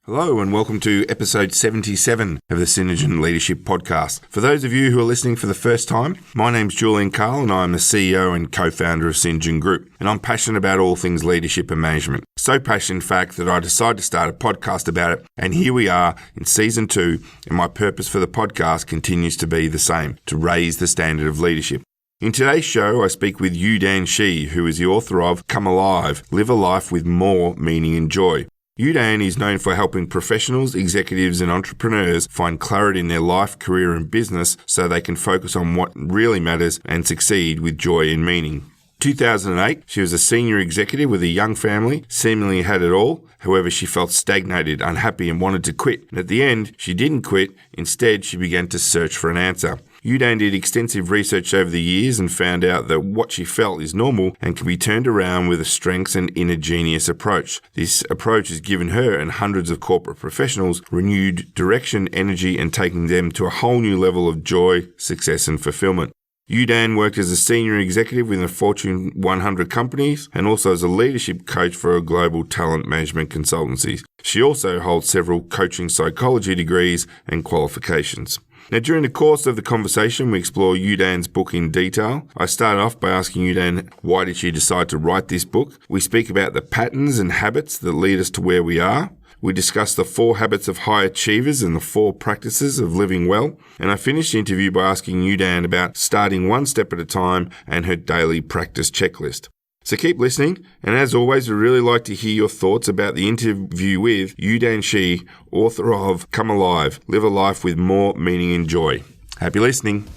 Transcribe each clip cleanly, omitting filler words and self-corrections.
Hello and welcome to episode 77 of the Synergen Leadership Podcast. For those of you who are listening for the first time, my name's Julian Carl and I'm the CEO and co-founder of Synergen Group, and I'm passionate about all things leadership and management. So passionate, in fact, that I decided to start a podcast about it, and here we are in season 2, and my purpose for the podcast continues to be the same, to raise the standard of leadership. In today's show, I speak with Dan Shi, who is the author of Come Alive, Live a Life with More Meaning and Joy. Dan is known for helping professionals, executives and entrepreneurs find clarity in their life, career and business so they can focus on what really matters and succeed with joy and meaning. In 2008, she was a senior executive with a young family, seemingly had it all. However, she felt stagnated, unhappy and wanted to quit. And at the end, she didn't quit. Instead, she began to search for an answer. Dan did extensive research over the years and found out that what she felt is normal and can be turned around with a strengths and inner genius approach. This approach has given her and hundreds of corporate professionals renewed direction, energy, and taking them to a whole new level of joy, success, and fulfillment. Dan worked as a senior executive within Fortune 100 companies and also as a leadership coach for a global talent management consultancy. She also holds several coaching psychology degrees and qualifications. Now, during the course of the conversation, we explore Dan's book in detail. I started off by asking Dan, why did she decide to write this book? We speak about the patterns and habits that lead us to where we are. We discuss the 4 habits of high achievers and the 4 practices of living well. And I finished the interview by asking Dan about starting one step at a time and her daily practice checklist. So keep listening, and as always, we'd really like to hear your thoughts about the interview with Dan Shi, author of Come Alive, Live a Life with More Meaning and Joy. Happy listening.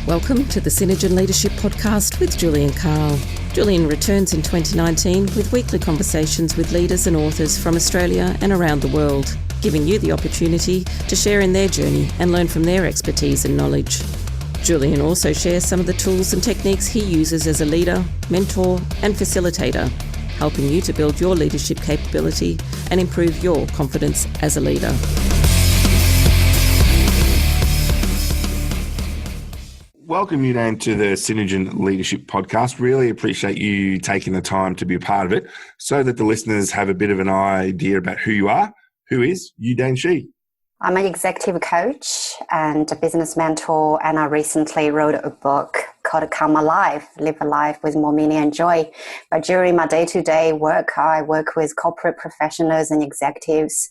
Welcome to the Synergen Leadership Podcast with Julian Carl. Julian returns in 2019 with weekly conversations with leaders and authors from Australia and around the world, giving you the opportunity to share in their journey and learn from their expertise and knowledge. Julian also shares some of the tools and techniques he uses as a leader, mentor, and facilitator, helping you to build your leadership capability and improve your confidence as a leader. Welcome, Dan, to the Synergen Leadership Podcast. Really appreciate you taking the time to be a part of it so that the listeners have a bit of an idea about who you are. Who is Dan Shi? I'm an executive coach and a business mentor, and I recently wrote a book called Come Alive, Live a Life with More Meaning and Joy. But during my day-to-day work, I work with corporate professionals and executives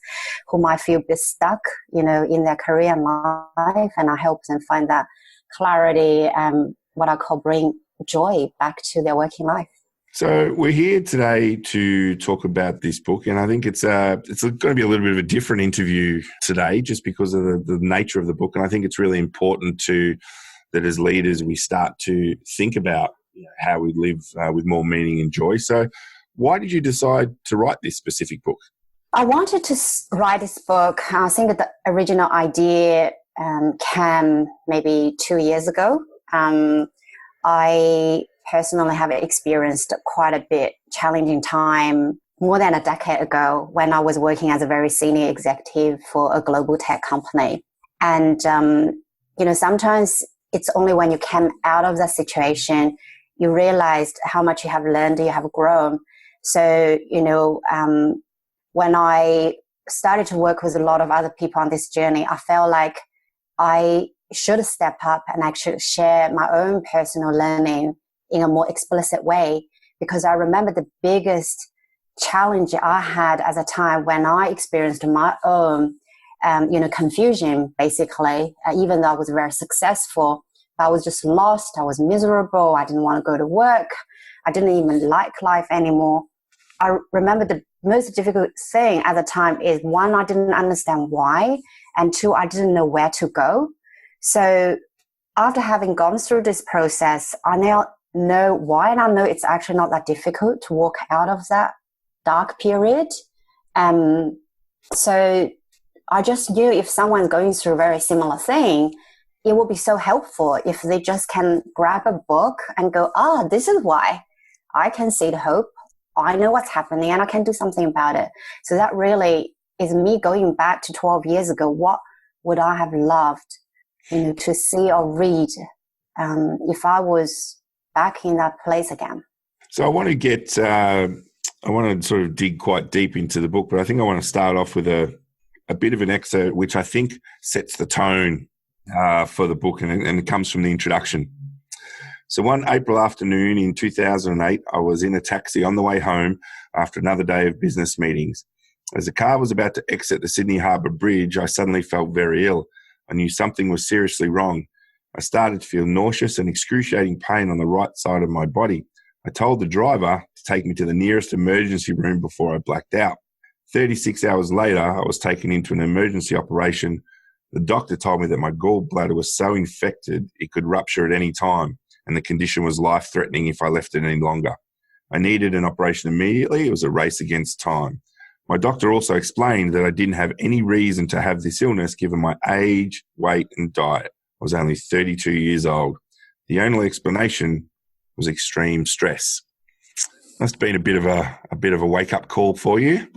who might feel a bit stuck, in their career and life, and I help them find that clarity and what I call bring joy back to their working life. So we're here today to talk about this book, and I think it's going to be a little bit of a different interview today just because of the nature of the book, and I think it's really important that as leaders we start to think about how we live with more meaning and joy. So why did you decide to write this specific book? I wanted to write this book. I think the original idea came maybe 2 years ago. I personally have experienced quite a bit challenging time more than a decade ago when I was working as a very senior executive for a global tech company. And, sometimes it's only when you came out of that situation, you realized how much you have learned, you have grown. So, when I started to work with a lot of other people on this journey, I felt like I should step up and actually share my own personal learning in a more explicit way, because I remember the biggest challenge I had at the time when I experienced my own, confusion, basically, even though I was very successful, I was just lost. I was miserable. I didn't want to go to work. I didn't even like life anymore. I remember the most difficult thing at the time is, 1, I didn't understand why, and 2, I didn't know where to go. So after having gone through this process, I now know why, and I know it's actually not that difficult to walk out of that dark period. So I just knew if someone's going through a very similar thing, it will be so helpful if they just can grab a book and go, this is why. I can see the hope. I know what's happening and I can do something about it. So that really is me going back to 12 years ago. What would I have loved, to see or read if I was back in that place again? So I want to sort of dig quite deep into the book, but I think I want to start off with a bit of an excerpt, which I think sets the tone for the book, and it comes from the introduction. So one April afternoon in 2008, I was in a taxi on the way home after another day of business meetings. As the car was about to exit the Sydney Harbour Bridge, I suddenly felt very ill. I knew something was seriously wrong. I started to feel nauseous and excruciating pain on the right side of my body. I told the driver to take me to the nearest emergency room before I blacked out. 36 hours later, I was taken into an emergency operation. The doctor told me that my gallbladder was so infected it could rupture at any time, and the condition was life-threatening if I left it any longer. I needed an operation immediately. It was a race against time. My doctor also explained that I didn't have any reason to have this illness given my age, weight, and diet. I was only 32 years old. The only explanation was extreme stress. Must have been a bit of a wake-up call for you.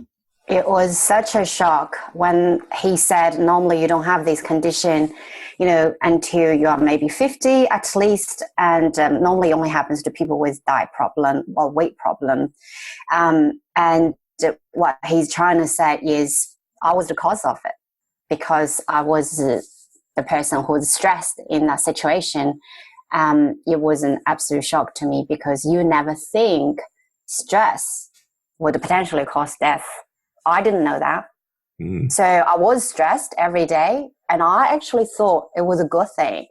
It was such a shock when he said, normally you don't have this condition, until you are maybe 50 at least, and normally only happens to people with diet problem or weight problem. And what he's trying to say is I was the cause of it because I was the person who was stressed in that situation. It was an absolute shock to me because you never think stress would potentially cause death. I didn't know that. So I was stressed every day, and I actually thought it was a good thing.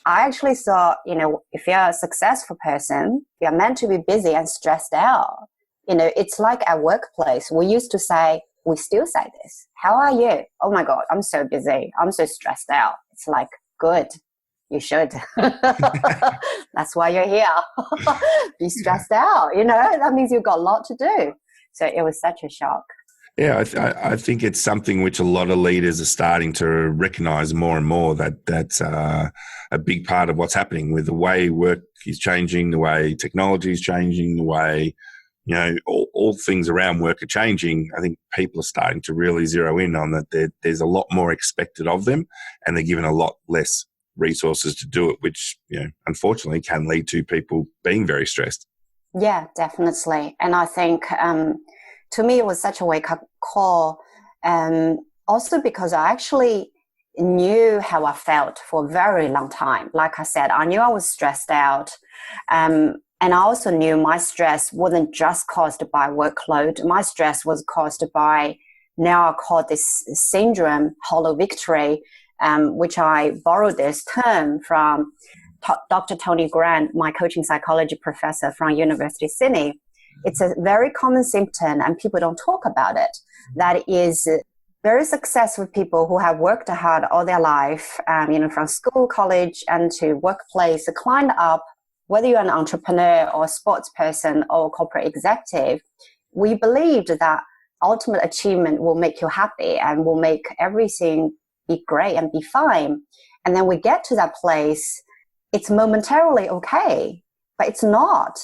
I actually thought, if you're a successful person, you're meant to be busy and stressed out. It's like at workplace. We used to say, we still say this. How are you? Oh my God, I'm so busy. I'm so stressed out. It's like, good. You should. That's why you're here. Be stressed out. That means you've got a lot to do. So it was such a shock. Yeah, I think it's something which a lot of leaders are starting to recognise more and more, that's a big part of what's happening with the way work is changing, the way technology is changing, the way, all things around work are changing. I think people are starting to really zero in on that. There's a lot more expected of them, and they're given a lot less resources to do it, which, unfortunately can lead to people being very stressed. Yeah, definitely. And I think, to me, it was such a wake-up call. Also because I actually knew how I felt for a very long time. Like I said, I knew I was stressed out. And I also knew my stress wasn't just caused by workload. My stress was caused by, now I call this syndrome, hollow victory, which I borrowed this term from Dr. Tony Grant, my coaching psychology professor from University of Sydney. It's a very common symptom, and people don't talk about it. That is very successful people who have worked hard all their life, from school, college, and to workplace, climbed up, whether you're an entrepreneur or a sports person or a corporate executive. We believed that ultimate achievement will make you happy and will make everything be great and be fine. And then we get to that place, it's momentarily okay, but it's not.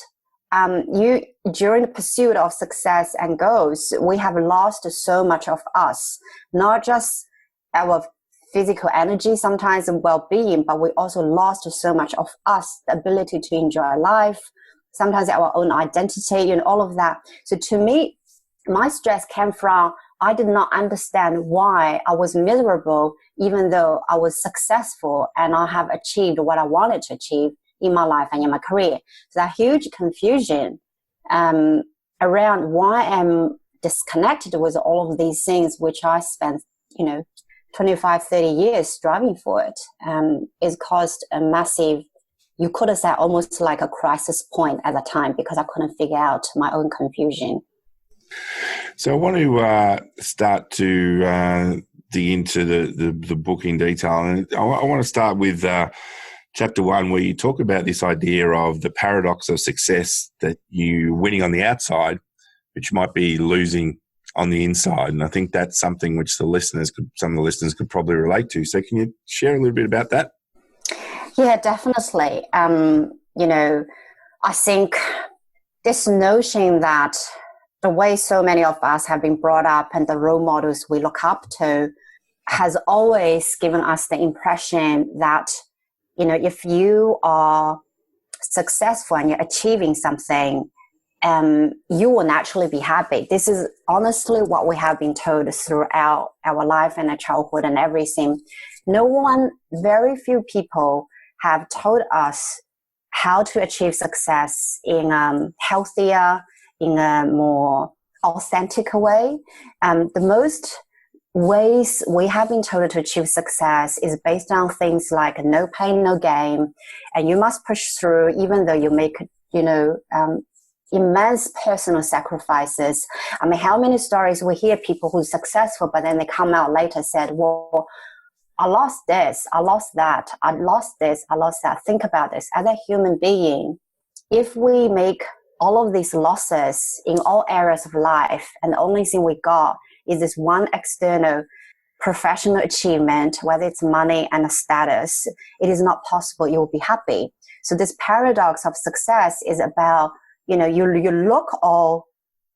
During the pursuit of success and goals, we have lost so much of us, not just our physical energy, sometimes well-being, but we also lost so much of us, the ability to enjoy life, sometimes our own identity and all of that. So to me, my stress came from, I did not understand why I was miserable, even though I was successful and I have achieved what I wanted to achieve in my life and in my career. So that huge confusion around why I'm disconnected with all of these things, which I spent, 25, 30 years striving for it, is caused a massive, you could have said almost like a crisis point at the time, because I couldn't figure out my own confusion. So I want to start to dig into the book in detail. And I want to start with chapter 1, where you talk about this idea of the paradox of success, that you winning on the outside, but you might be losing on the inside. And I think that's something which some of the listeners could probably relate to. So can you share a little bit about that? Yeah, definitely. I think this notion that the way so many of us have been brought up and the role models we look up to has always given us the impression that, if you are successful and you're achieving something, you will naturally be happy. This is honestly what we have been told throughout our life and our childhood and everything. Very few people have told us how to achieve success in a healthier, in a more authentic way. The most ways we have been told to achieve success is based on things like no pain, no gain, and you must push through even though you make, immense personal sacrifices. I mean, how many stories we hear people who are successful, but then they come out later said, well, I lost this, I lost that, I lost this, I lost that. Think about this. As a human being, if we make all of these losses in all areas of life, and the only thing we got is this one external professional achievement, whether it's money and a status, it is not possible you will be happy. So this paradox of success is about, you look or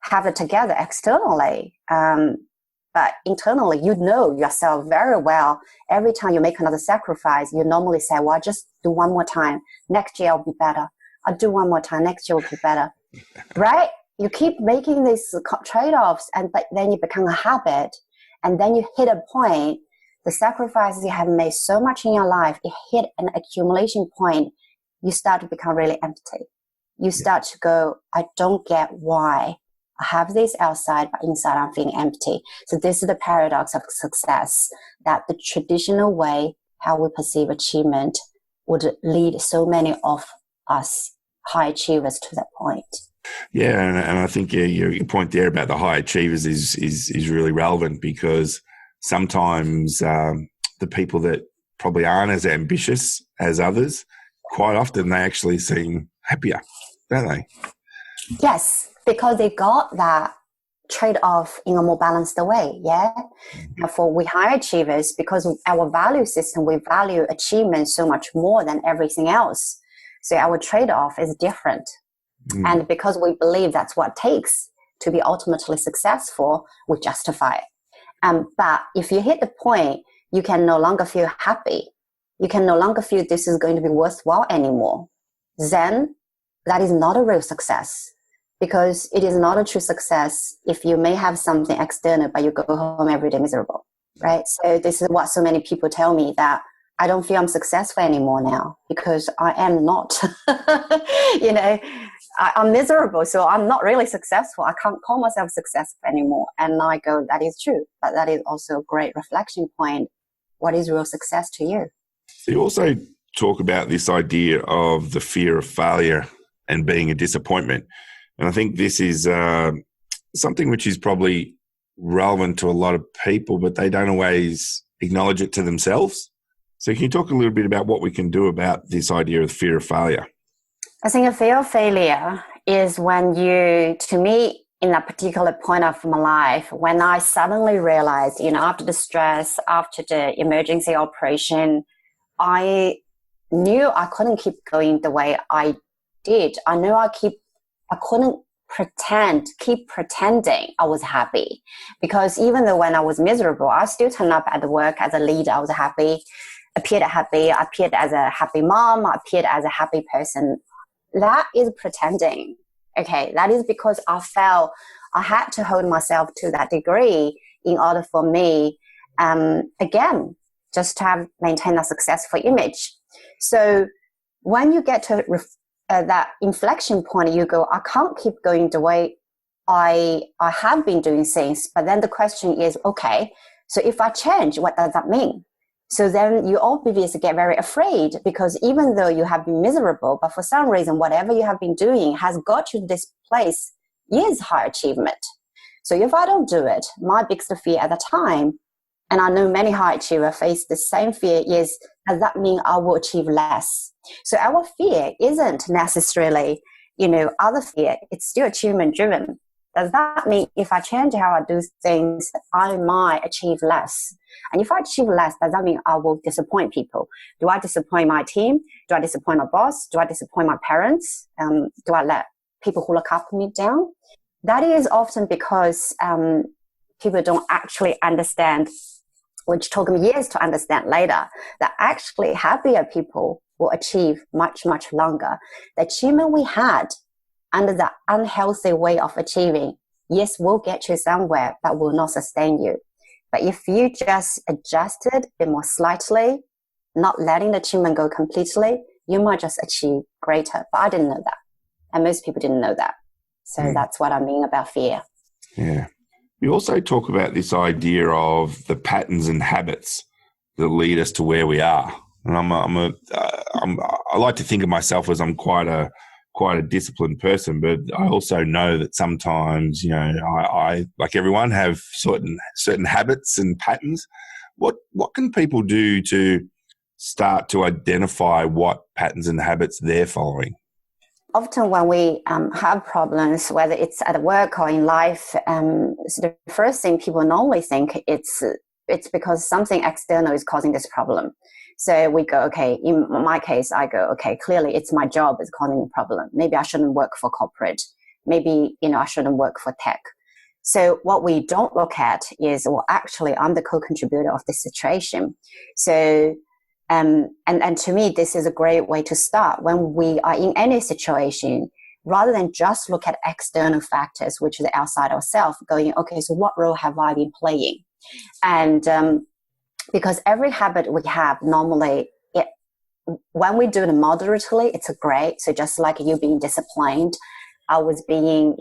have it together externally, but internally, you know yourself very well. Every time you make another sacrifice, you normally say, well, I'll just do one more time. Next year I'll be better. I'll do one more time. Next year will be better. Right? You keep making these trade-offs, but then you become a habit. And then you hit a point, the sacrifices you have made so much in your life, it hit an accumulation point. You start to become really empty. You start to go, I don't get why I have this outside, but inside I'm feeling empty. So this is the paradox of success, that the traditional way how we perceive achievement would lead so many of us high achievers to that point. Yeah, and I think your point there about the high achievers is really relevant, because sometimes the people that probably aren't as ambitious as others, quite often they actually seem happier, don't they? Yes, because they got that trade-off in a more balanced way, yeah? Mm-hmm. For we high achievers, because our value system, we value achievement so much more than everything else. So our trade-off is different. Mm. And because we believe that's what it takes to be ultimately successful, we justify it. But if you hit the point, you can no longer feel happy. You can no longer feel this is going to be worthwhile anymore. Then that is not a real success, because it is not a true success if you may have something external, but you go home every day miserable, right? So this is what so many people tell me, that I don't feel I'm successful anymore now because I am not. I'm miserable, so I'm not really successful. I can't call myself successful anymore. And I go, that is true, but that is also a great reflection point. What is real success to you? So you also talk about this idea of the fear of failure and being a disappointment. And I think this is something which is probably relevant to a lot of people, but they don't always acknowledge it to themselves. So can you talk a little bit about what we can do about this idea of fear of failure? I think a fear of failure is when to me, in a particular point of my life, when I suddenly realized, after the stress, after the emergency operation, I knew I couldn't keep going the way I did. I knew I couldn't keep pretending I was happy, because even though when I was miserable, I still turned up at the work as a leader. I was happy, appeared happy, I appeared as a happy mom, I appeared as a happy person. That is pretending. Okay, that is because I felt I had to hold myself to that degree in order for me, again, just to maintain a successful image. So when you get to that inflection point, you go, I can't keep going the way I have been doing things. But then the question is, okay, so if I change, what does that mean? So then you obviously get very afraid, because even though you have been miserable, but for some reason, whatever you have been doing has got you to this place is high achievement. So if I don't do it, my biggest fear at the time, and I know many high achievers face the same fear, is, does that mean I will achieve less? So our fear isn't necessarily, other fear. It's still achievement driven. Does that mean if I change how I do things, I might achieve less? And if I achieve less, does that mean I will disappoint people? Do I disappoint my team? Do I disappoint my boss? Do I disappoint my parents? Do I let people who look up to me down? That is often because people don't actually understand, which took me years to understand later, that actually happier people will achieve much, much longer. The achievement we had under the unhealthy way of achieving, yes, will get you somewhere, but will not sustain you. But if you just adjust it a bit more slightly, not letting the achievement go completely, you might just achieve greater. But I didn't know that. And most people didn't know that. So that's what I mean about fear. Yeah. You also talk about this idea of the patterns and habits that lead us to where we are. And I like to think of myself as I'm quite a disciplined person, but I also know that sometimes, I like everyone have certain habits and patterns. What can people do to start to identify what patterns and habits they're following? Often when we have problems, whether it's at work or in life, so the first thing people normally think it's because something external is causing this problem. So we go, okay, in my case, I go, okay, clearly it's my job is causing the problem. Maybe I shouldn't work for corporate. Maybe, I shouldn't work for tech. So what we don't look at is, well, actually, I'm the co-contributor of this situation. So, and to me, this is a great way to start when we are in any situation, rather than just look at external factors, which is outside ourselves, going, okay, so what role have I been playing? And because every habit we have, normally, when we do it moderately, it's great. So just like you being disciplined, I was being,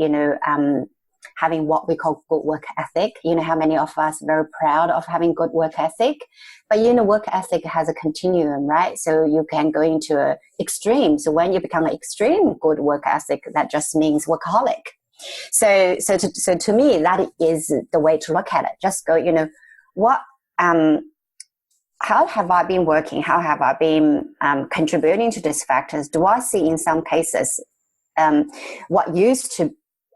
having what we call good work ethic. How many of us are very proud of having good work ethic? But, work ethic has a continuum, right? So you can go into an extreme. So when you become an extreme good work ethic, that just means workaholic. So to me, that is the way to look at it. Just go, how have I been working? How have I been contributing to these factors? Do I see in some cases what used to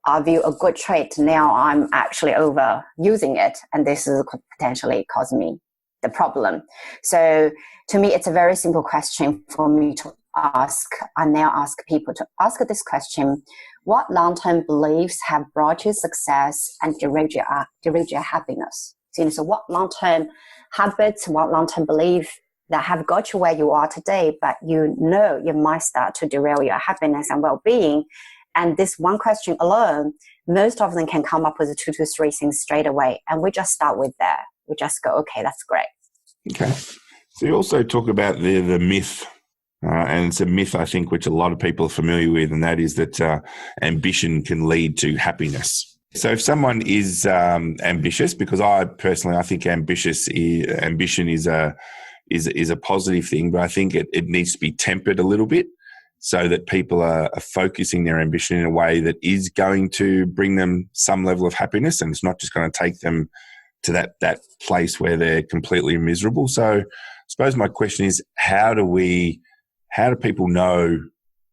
I view a good trait, now I'm actually overusing it, and this is potentially causing me the problem. So to me, it's a very simple question for me to ask. I now ask people to ask this question: what long-term beliefs have brought you success and derailed your happiness? So what long-term habits, what long-term belief that have got you where you are today, but you might start to derail your happiness and well-being. And this one question alone, most of them can come up with 2 to 3 things straight away. And we just start with that. We just go, okay, that's great. Okay. So you also talk about the myth, and it's a myth, I think, which a lot of people are familiar with, and that is that ambition can lead to happiness. So if someone is ambitious, because I think ambition is a positive thing, but I think it needs to be tempered a little bit, so that people are focusing their ambition in a way that is going to bring them some level of happiness, and it's not just going to take them to that place where they're completely miserable. So I suppose my question is, how do people know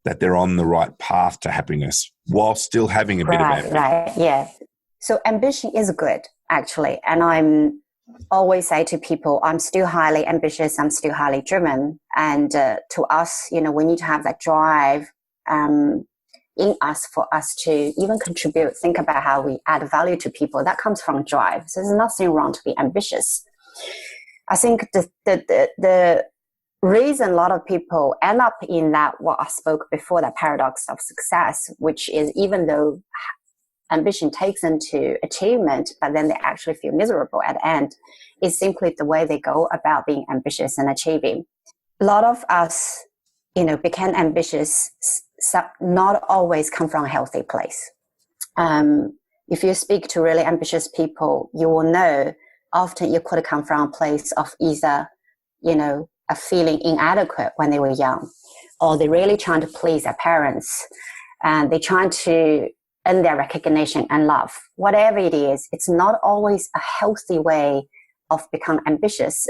that they're on the right path to happiness while still having a bit of ambition? Right, yeah. So ambition is good, actually. And I'm always say to people, I'm still highly ambitious, I'm still highly driven. And to us, we need to have that drive in us for us to even contribute, think about how we add value to people. That comes from drive. So there's nothing wrong to be ambitious. I think the reason a lot of people end up in that, what I spoke before, that paradox of success, which is even though ambition takes them to achievement, but then they actually feel miserable at the end, is simply the way they go about being ambitious and achieving. A lot of us, became ambitious, not always come from a healthy place. If you speak to really ambitious people, you will know often it could come from a place of either, a feeling inadequate when they were young, or they're really trying to please their parents, and they're trying to earn their recognition and love. Whatever it is, it's not always a healthy way of becoming ambitious.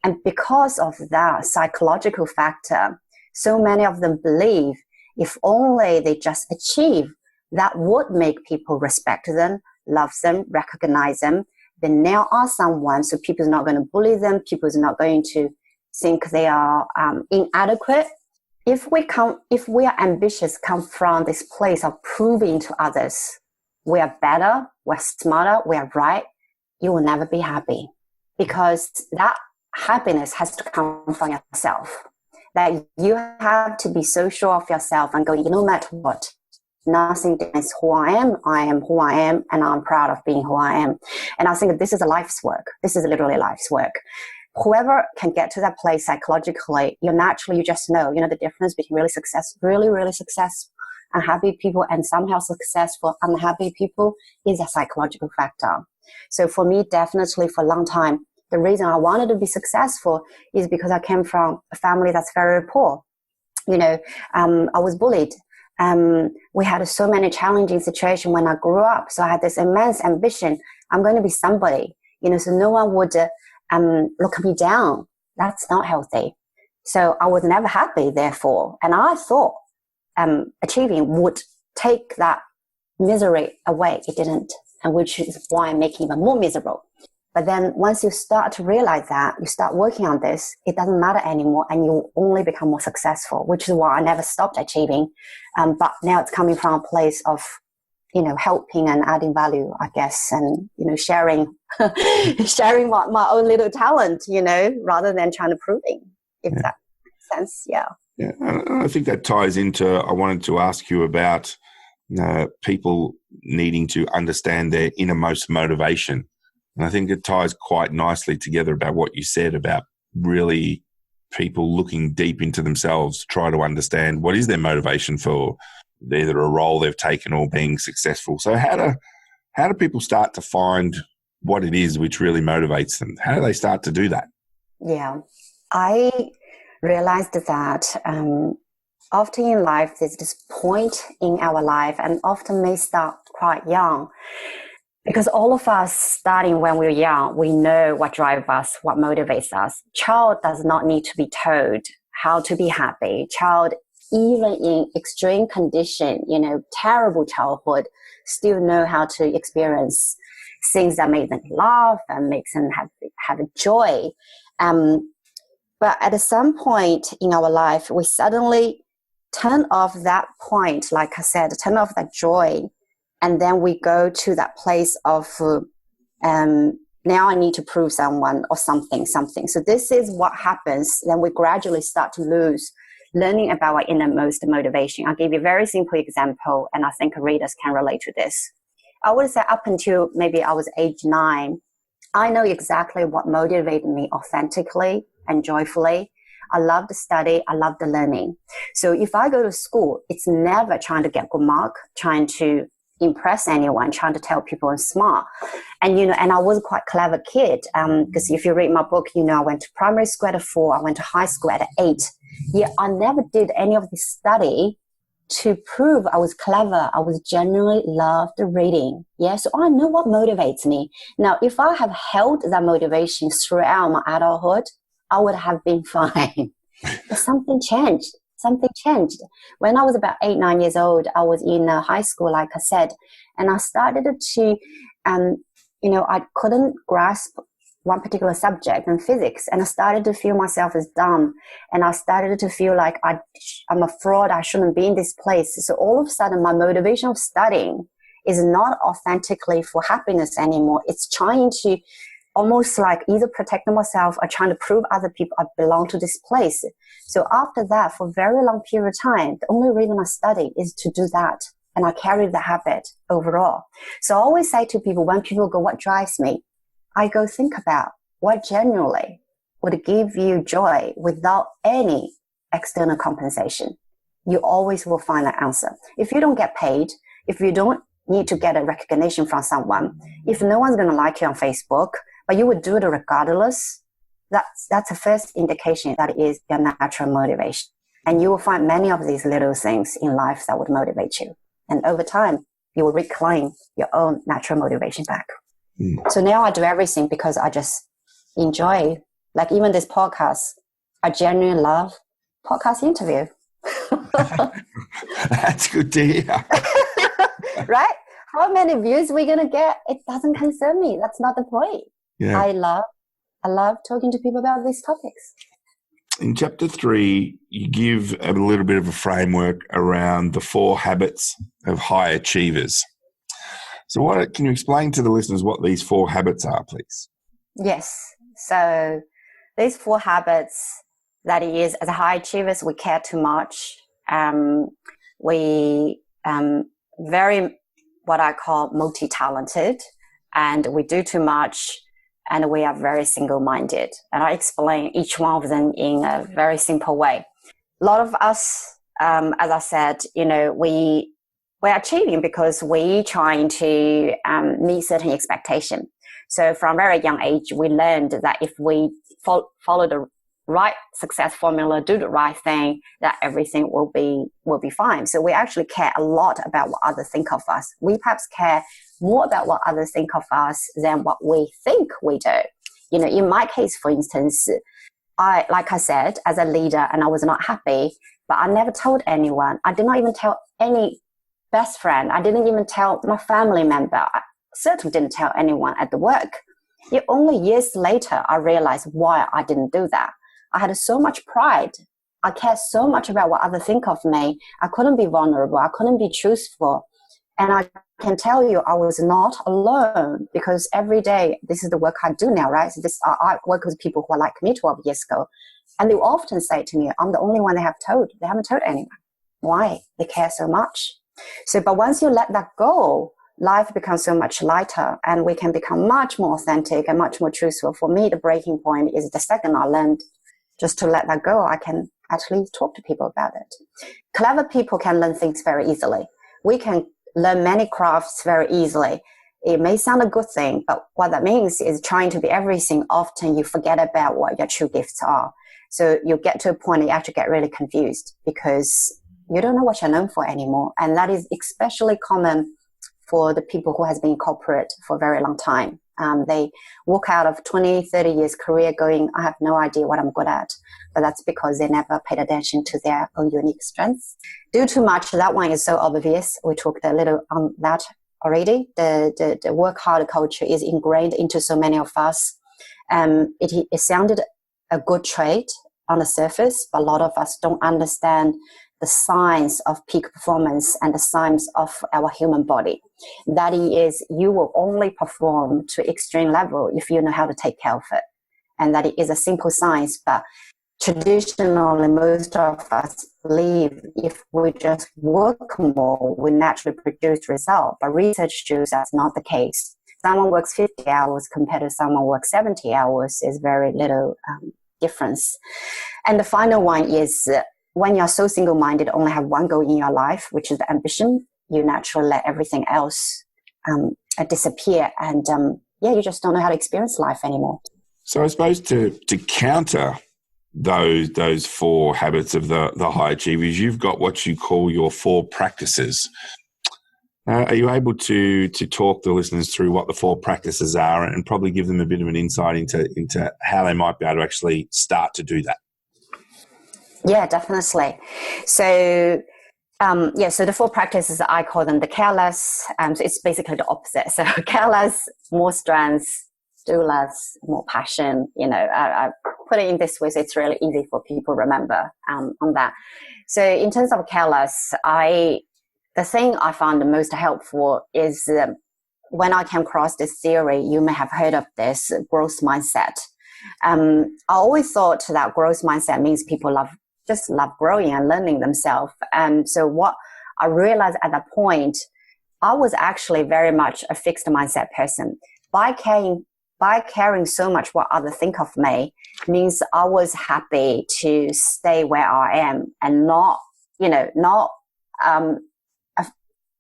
And because of that psychological factor, so many of them believe if only they just achieve, that would make people respect them, love them, recognize them. They now are someone, so people are not going to bully them, people are not going to think they are inadequate. If we are ambitious, come from this place of proving to others we are better, we're smarter, we are right, you will never be happy, because that happiness has to come from yourself. That you have to be so sure of yourself and going, no matter what, Nothing is who I am who I am, and I'm proud of being who I am. And I think this is a life's work. This is literally life's work. Whoever can get to that place psychologically, you just know, the difference between really successful, unhappy people, and somehow successful, unhappy people is a psychological factor. So for me, definitely for a long time, the reason I wanted to be successful is because I came from a family that's very poor. I was bullied. We had so many challenging situations when I grew up. So I had this immense ambition. I'm going to be somebody, so no one would look me down. That's not healthy. So I was never happy, therefore. And I thought achieving would take that misery away. It didn't, and which is why I'm making even more miserable. But then once you start to realize that, you start working on this, it doesn't matter anymore, and you only become more successful, which is why I never stopped achieving. But now it's coming from a place of, helping and adding value, I guess, and, sharing my own little talent, rather than trying to prove it, if that makes sense. Yeah. Yeah. And I think that ties into, I wanted to ask you about people needing to understand their innermost motivation. And I think it ties quite nicely together about what you said about really people looking deep into themselves to try to understand what is their motivation for either a role they've taken or being successful. So how do people start to find what it is which really motivates them? How do they start to do that? Yeah, I realized that often in life, there's this point in our life, and often may start quite young, because all of us starting when we're young, we know what drives us, what motivates us. Child does not need to be told how to be happy. Child, even in extreme condition, terrible childhood, still know how to experience things that make them laugh and makes them have a joy. But at some point in our life, we suddenly turn off that point, like I said, turn off that joy. And then we go to that place of, now I need to prove someone or something. So this is what happens. Then we gradually start to lose learning about our innermost motivation. I'll give you a very simple example, and I think readers can relate to this. I would say up until maybe I was age 9, I know exactly what motivated me authentically and joyfully. I love the study. I love the learning. So if I go to school, it's never trying to get good mark, trying to impress anyone, trying to tell people I'm smart. And, and I was quite a clever kid. Because if you read my book, I went to primary school at 4. I went to high school at 8. Yeah, I never did any of this study to prove I was clever. I was genuinely loved reading. Yeah, so I know what motivates me. Now, if I have held that motivation throughout my adulthood, I would have been fine. But something changed. When I was about 8, 9 years old, I was in high school, like I said, and I started to, I couldn't grasp one particular subject in physics, and I started to feel myself as dumb, and I started to feel like I'm a fraud. I shouldn't be in this place. So all of a sudden, my motivation of studying is not authentically for happiness anymore. It's trying to almost like either protect myself or trying to prove other people I belong to this place. So after that, for a very long period of time, the only reason I study is to do that. And I carry the habit overall. So I always say to people, when people go, what drives me? I go, think about what genuinely would give you joy without any external compensation. You always will find that answer. If you don't get paid, if you don't need to get a recognition from someone, if no one's going to like you on Facebook, but you would do it regardless, that's the first indication that is your natural motivation. And you will find many of these little things in life that would motivate you. And over time, you will reclaim your own natural motivation back. So now I do everything because I just enjoy, like even this podcast, I genuinely love podcast interview. That's good to hear. Right? How many views we're going to get, it doesn't concern me. That's not the point. Yeah. I love talking to people about these topics. In chapter 3, you give a little bit of a framework around the 4 habits of high achievers. So can you explain to the listeners what these 4 habits are, please? Yes. So these 4 habits, that is, as high achievers, we care too much. We very, what I call multi-talented, and we do too much, and we are very single-minded. And I explain each one of them in a very simple way. A lot of us, as I said, we're achieving because we trying to meet certain expectation. So from a very young age, we learned that if we follow the right success formula, do the right thing, that everything will be fine. So we actually care a lot about what others think of us. We perhaps care more about what others think of us than what we think we do. In my case, for instance, like I said, as a leader, and I was not happy, but I never told anyone. I did not even tell any best friend. I didn't even tell my family member. I certainly didn't tell anyone at the work. Only years later, I realized why I didn't do that. I had so much pride. I cared so much about what others think of me. I couldn't be vulnerable. I couldn't be truthful. And I can tell you, I was not alone, because every day, this is the work I do now, right? So I work with people who are like me 12 years ago. And they often say to me, I'm the only one they haven't told anyone. Why? They care so much. But once you let that go, life becomes so much lighter, and we can become much more authentic and much more truthful. For me, the breaking point is the second I learned just to let that go, I can actually talk to people about it. Clever people can learn things very easily. We can learn many crafts very easily. It may sound a good thing, but what that means is trying to be everything. Often you forget about what your true gifts are. So you get to a point you actually get really confused because you don't know what you're known for anymore. And that is especially common for the people who has been in corporate for a very long time. They walk out of 20, 30 years career going, I have no idea what I'm good at. But that's because they never paid attention to their own unique strengths. Do too much, that one is so obvious. We talked a little on that already. The work hard culture is ingrained into so many of us. It sounded a good trait on the surface, but a lot of us don't understand the science of peak performance and the science of our human body. That is, you will only perform to extreme level if you know how to take care of it. And that is a simple science, but traditionally most of us believe if we just work more, we naturally produce results. But research shows that's not the case. Someone works 50 hours compared to someone works 70 hours is very little difference. And the final one is when you're so single-minded, only have one goal in your life, which is the ambition, you naturally let everything else disappear. And you just don't know how to experience life anymore. So I suppose to counter those four habits of the high achievers, you've got what you call your four practices. Are you able to talk the listeners through what the four practices are and probably give them a bit of an insight into how they might be able to actually start to do that? Yeah, definitely. So, so the four practices, I call them the careless. So it's basically the opposite. So careless, more strengths, do less, more passion. I put it in this way so it's really easy for people to remember on that. So in terms of careless, the thing I found the most helpful is when I came across this theory, you may have heard of this growth mindset. I always thought that growth mindset means people love growing and learning themselves. And so what I realized at that point, I was actually very much a fixed mindset person. By caring so much what others think of me means I was happy to stay where I am and not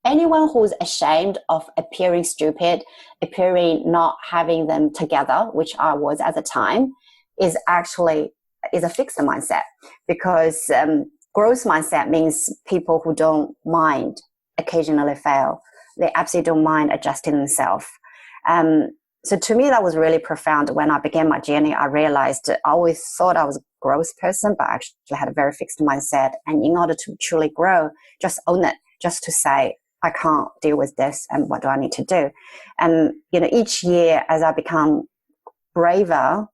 anyone who's ashamed of appearing stupid, appearing not having them together, which I was at the time, is a fixed mindset, because growth mindset means people who don't mind occasionally fail. They absolutely don't mind adjusting themselves. So to me, that was really profound. When I began my journey, I realized I always thought I was a growth person, but actually had a very fixed mindset. And in order to truly grow, just own it, just to say, I can't deal with this, and what do I need to do? And, each year as I become braver,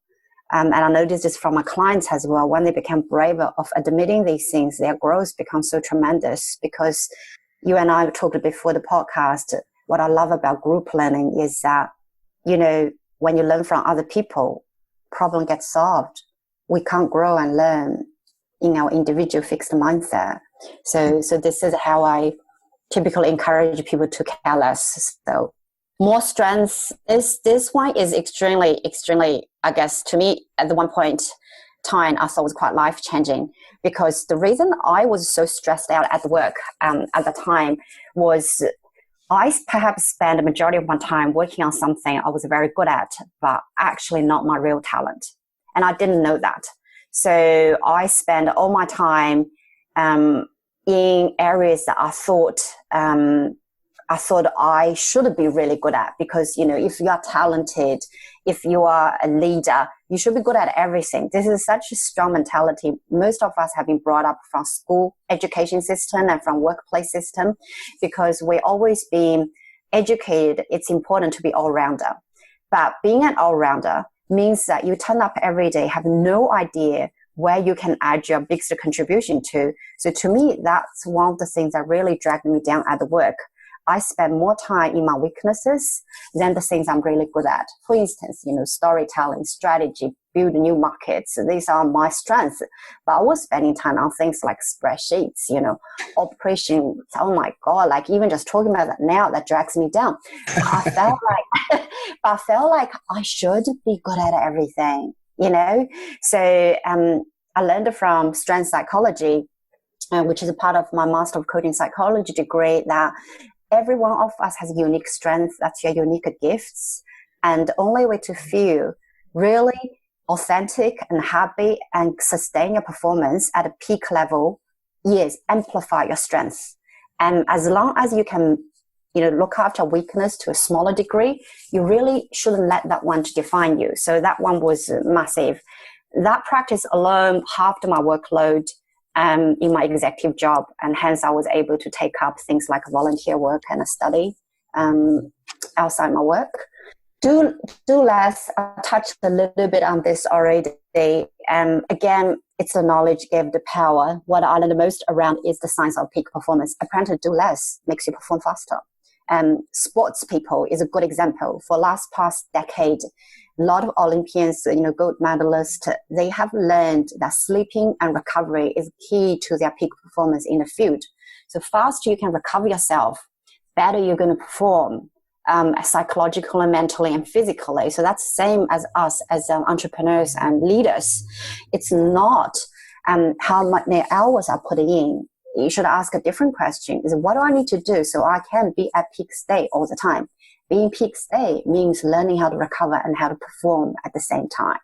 and I noticed this from my clients as well, when they become braver of admitting these things, their growth becomes so tremendous. Because you and I talked before the podcast, what I love about group learning is that, when you learn from other people, problem gets solved. We can't grow and learn in our individual fixed mindset. So this is how I typically encourage people to care less. So more strengths this one is extremely, I guess, to me at the one point time I thought was quite life-changing, because the reason I was so stressed out at work at the time was I perhaps spent the majority of my time working on something I was very good at, but actually not my real talent. And I didn't know that. So I spent all my time in areas that I thought I should be really good at, because, if you are talented, if you are a leader, you should be good at everything. This is such a strong mentality. Most of us have been brought up from school education system and from workplace system, because we're always being educated. It's important to be all-rounder. But being an all-rounder means that you turn up every day, have no idea where you can add your biggest contribution to. So to me, that's one of the things that really dragged me down at the work. I spend more time in my weaknesses than the things I'm really good at. For instance, storytelling, strategy, build new markets. These are my strengths. But I was spending time on things like spreadsheets, operation. Oh my God, like even just talking about that now, that drags me down. I felt like I should be good at everything, So I learned from strength psychology, which is a part of my Master of Coaching Psychology degree, that every one of us has unique strengths. That's your unique gifts. And the only way to feel really authentic and happy and sustain your performance at a peak level is amplify your strengths. And as long as you can, look after weakness to a smaller degree, you really shouldn't let that one to define you. So that one was massive. That practice alone halved my workload in my executive job, and hence I was able to take up things like volunteer work and study outside my work. Do less. I touched a little bit on this already. Again, it's the knowledge gave the power. What I learned the most around is the science of peak performance. Apparently, do less makes you perform faster. Sports people is a good example. For past decade, a lot of Olympians, gold medalists, they have learned that sleeping and recovery is key to their peak performance in the field. So faster you can recover yourself, better you're going to perform psychologically, mentally, and physically. So that's the same as us as entrepreneurs and leaders. It's not how many hours I put in. You should ask a different question, is what do I need to do so I can be at peak state all the time? Being peak state means learning how to recover and how to perform at the same time.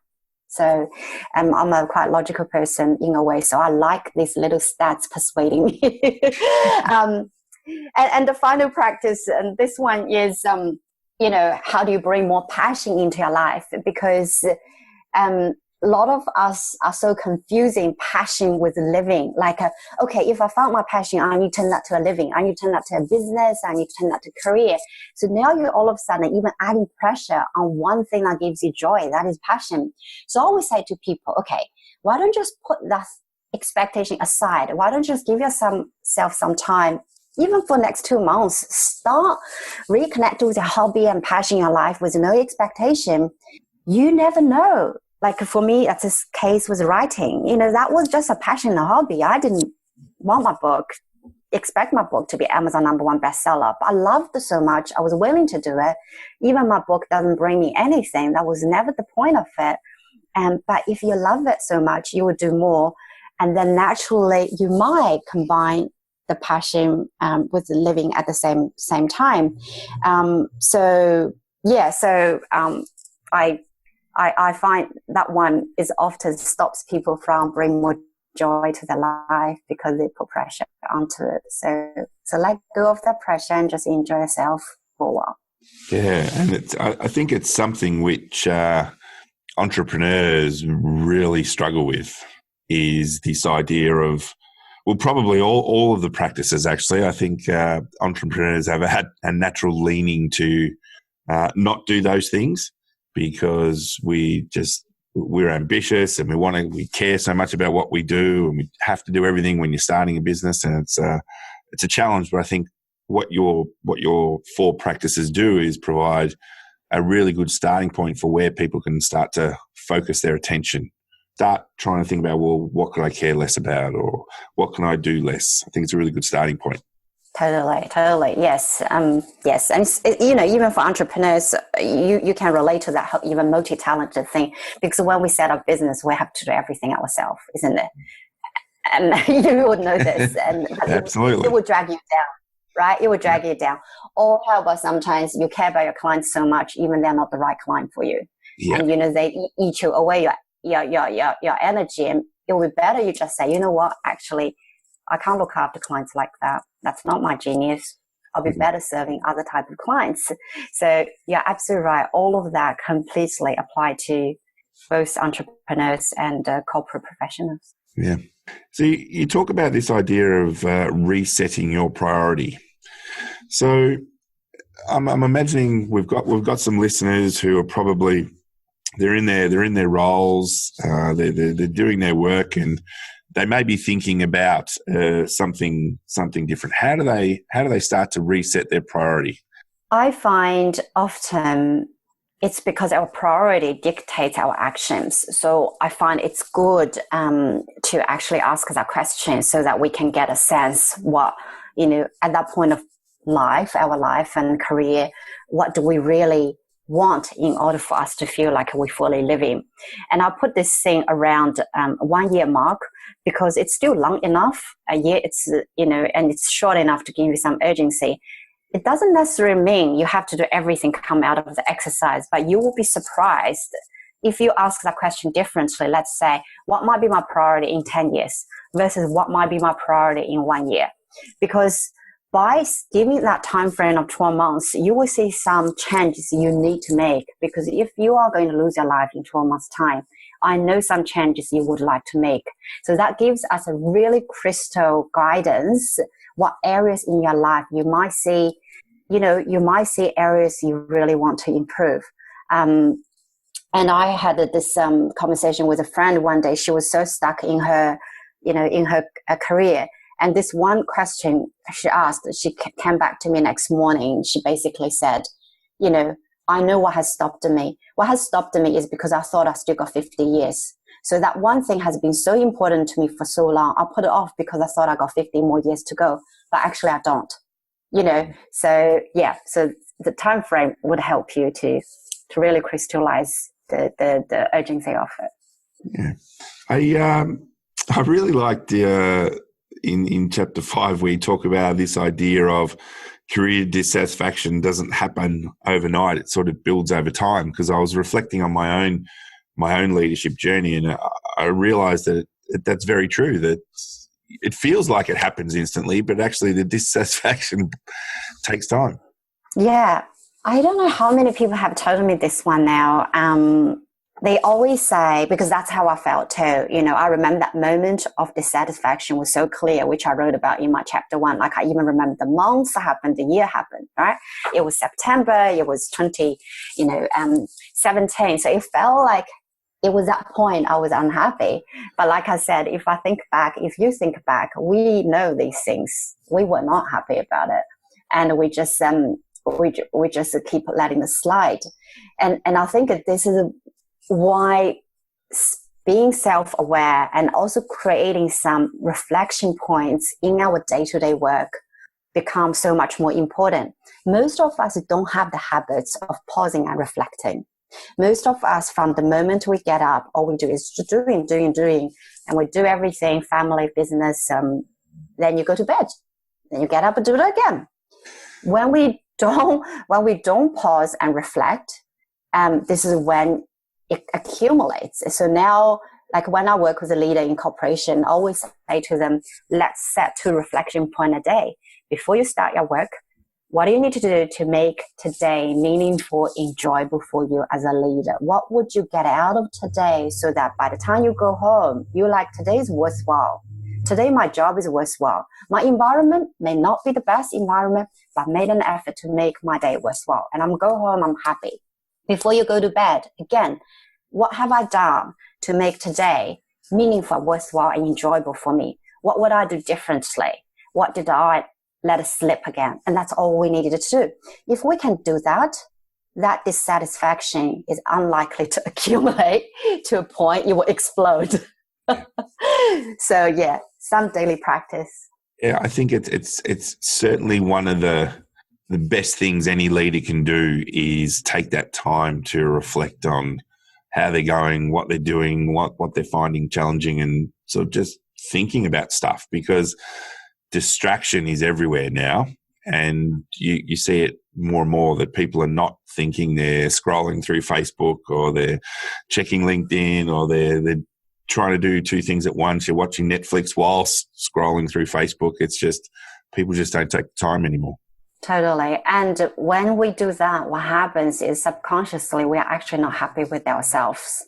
So I'm a quite logical person in a way, so I like these little stats persuading me. And the final practice, and this one is, how do you bring more passion into your life? Because a lot of us are so confusing passion with living. Like, okay, if I found my passion, I need to turn that to a living. I need to turn that to a business. I need to turn that to career. So now you're all of a sudden even adding pressure on one thing that gives you joy. That is passion. So I always say to people, okay, why don't you just put that expectation aside? Why don't you just give yourself some time, even for next 2 months, start reconnect with your hobby and passion in your life with no expectation. You never know. Like for me, that's this case with writing. That was just a passion and a hobby. I didn't want expect my book to be Amazon #1 bestseller. But I loved it so much. I was willing to do it. Even my book doesn't bring me anything. That was never the point of it. But if you love it so much, you would do more. And then naturally, you might combine the passion with the living at the same time. I find that one is often stops people from bringing more joy to their life because they put pressure onto it. So let go of that pressure and just enjoy yourself for a while. Yeah, and I think it's something which entrepreneurs really struggle with, is this idea of, well, probably all of the practices actually. I think entrepreneurs have had a natural leaning to not do those things, because we're ambitious and we care so much about what we do, and we have to do everything when you're starting a business, and it's a challenge. But I think what your 4 practices do is provide a really good starting point for where people can start to focus their attention. Start trying to think about, well, what could I care less about, or what can I do less? I think it's a really good starting point. Totally. Yes. Yes. And even for entrepreneurs, you can relate to that even multi-talented thing, because when we set up business, we have to do everything ourselves, isn't it? And you would know this, and Absolutely, it would drag you down, right? It would drag you down. Or how about sometimes you care about your clients so much, even they're not the right client for you, and they eat you away your energy, and it would be better you just say, you know what, actually, I can't look after clients like that. That's not my genius. I'll be better serving other type of clients. So you're absolutely right. All of that completely apply to both entrepreneurs and corporate professionals. Yeah. So you talk about this idea of resetting your priority. So I'm imagining we've got some listeners who are probably they're in their roles, they're doing their work, and they may be thinking about something different. How do they start to reset their priority? I find often it's because our priority dictates our actions. So I find it's good to actually ask that question so that we can get a sense what, at that point of life, our life and career, what do we really want in order for us to feel like we're fully living. And I'll put this thing around 1 year mark, because it's still long enough. A year, it's, and it's short enough to give you some urgency. It doesn't necessarily mean you have to do everything come out of the exercise, but you will be surprised if you ask that question differently. Let's say, what might be my priority in 10 years versus what might be my priority in 1 year? Because by giving that time frame of 12 months, you will see some changes you need to make. Because if you are going to lose your life in 12 months' time, I know some changes you would like to make. So that gives us a really crystal guidance what areas in your life you might see, areas you really want to improve. And I had this conversation with a friend one day. She was so stuck in her career. And this one question she asked, she came back to me next morning. She basically said, I know what has stopped me. What has stopped me is because I thought I still got 50 years. So that one thing has been so important to me for so long. I put it off because I thought I got 50 more years to go, but actually I don't, So so the time frame would help you to really crystallize the urgency of it. Yeah. I really liked in chapter 5 where you talk about this idea of career dissatisfaction doesn't happen overnight. It sort of builds over time, because I was reflecting on my own leadership journey, and I realized that that's very true, that it feels like it happens instantly, but actually the dissatisfaction takes time. Yeah. I don't know how many people have told me this one now. They always say, because that's how I felt too. I remember that moment of dissatisfaction was so clear, which I wrote about in my chapter 1. Like I even remember the month happened, the year happened, right? It was September, it was 2017. So it felt like it was that point I was unhappy. But like I said, if you think back, we know these things. We were not happy about it. And we just keep letting it slide. And I think that this is why being self-aware and also creating some reflection points in our day-to-day work becomes so much more important. Most of us don't have the habits of pausing and reflecting. Most of us, from the moment we get up, all we do is doing, and we do everything, family, business, then you go to bed, then you get up and do it again. When we don't pause and reflect, this is when it accumulates. So now, like when I work with a leader in corporation, I always say to them, let's set 2 reflection points a day. Before you start your work, what do you need to do to make today meaningful, enjoyable for you as a leader? What would you get out of today so that by the time you go home, you're like, today's worthwhile. Today, my job is worthwhile. My environment may not be the best environment, but I made an effort to make my day worthwhile. And I'm go home, I'm happy. Before you go to bed, again, what have I done to make today meaningful, worthwhile, and enjoyable for me? What would I do differently? What did I let it slip again? And that's all we needed to do. If we can do that, that dissatisfaction is unlikely to accumulate to a point you will explode. So yeah, some daily practice. Yeah, I think it's certainly one of the best things any leader can do is take that time to reflect on how they're going, what they're doing, what they're finding challenging, and sort of just thinking about stuff, because distraction is everywhere now. And you see it more and more that people are not thinking, they're scrolling through Facebook, or they're checking LinkedIn, or they're trying to do two things at once. You're watching Netflix whilst scrolling through Facebook. It's just, people just don't take the time anymore. Totally. And when we do that, what happens is subconsciously we are actually not happy with ourselves.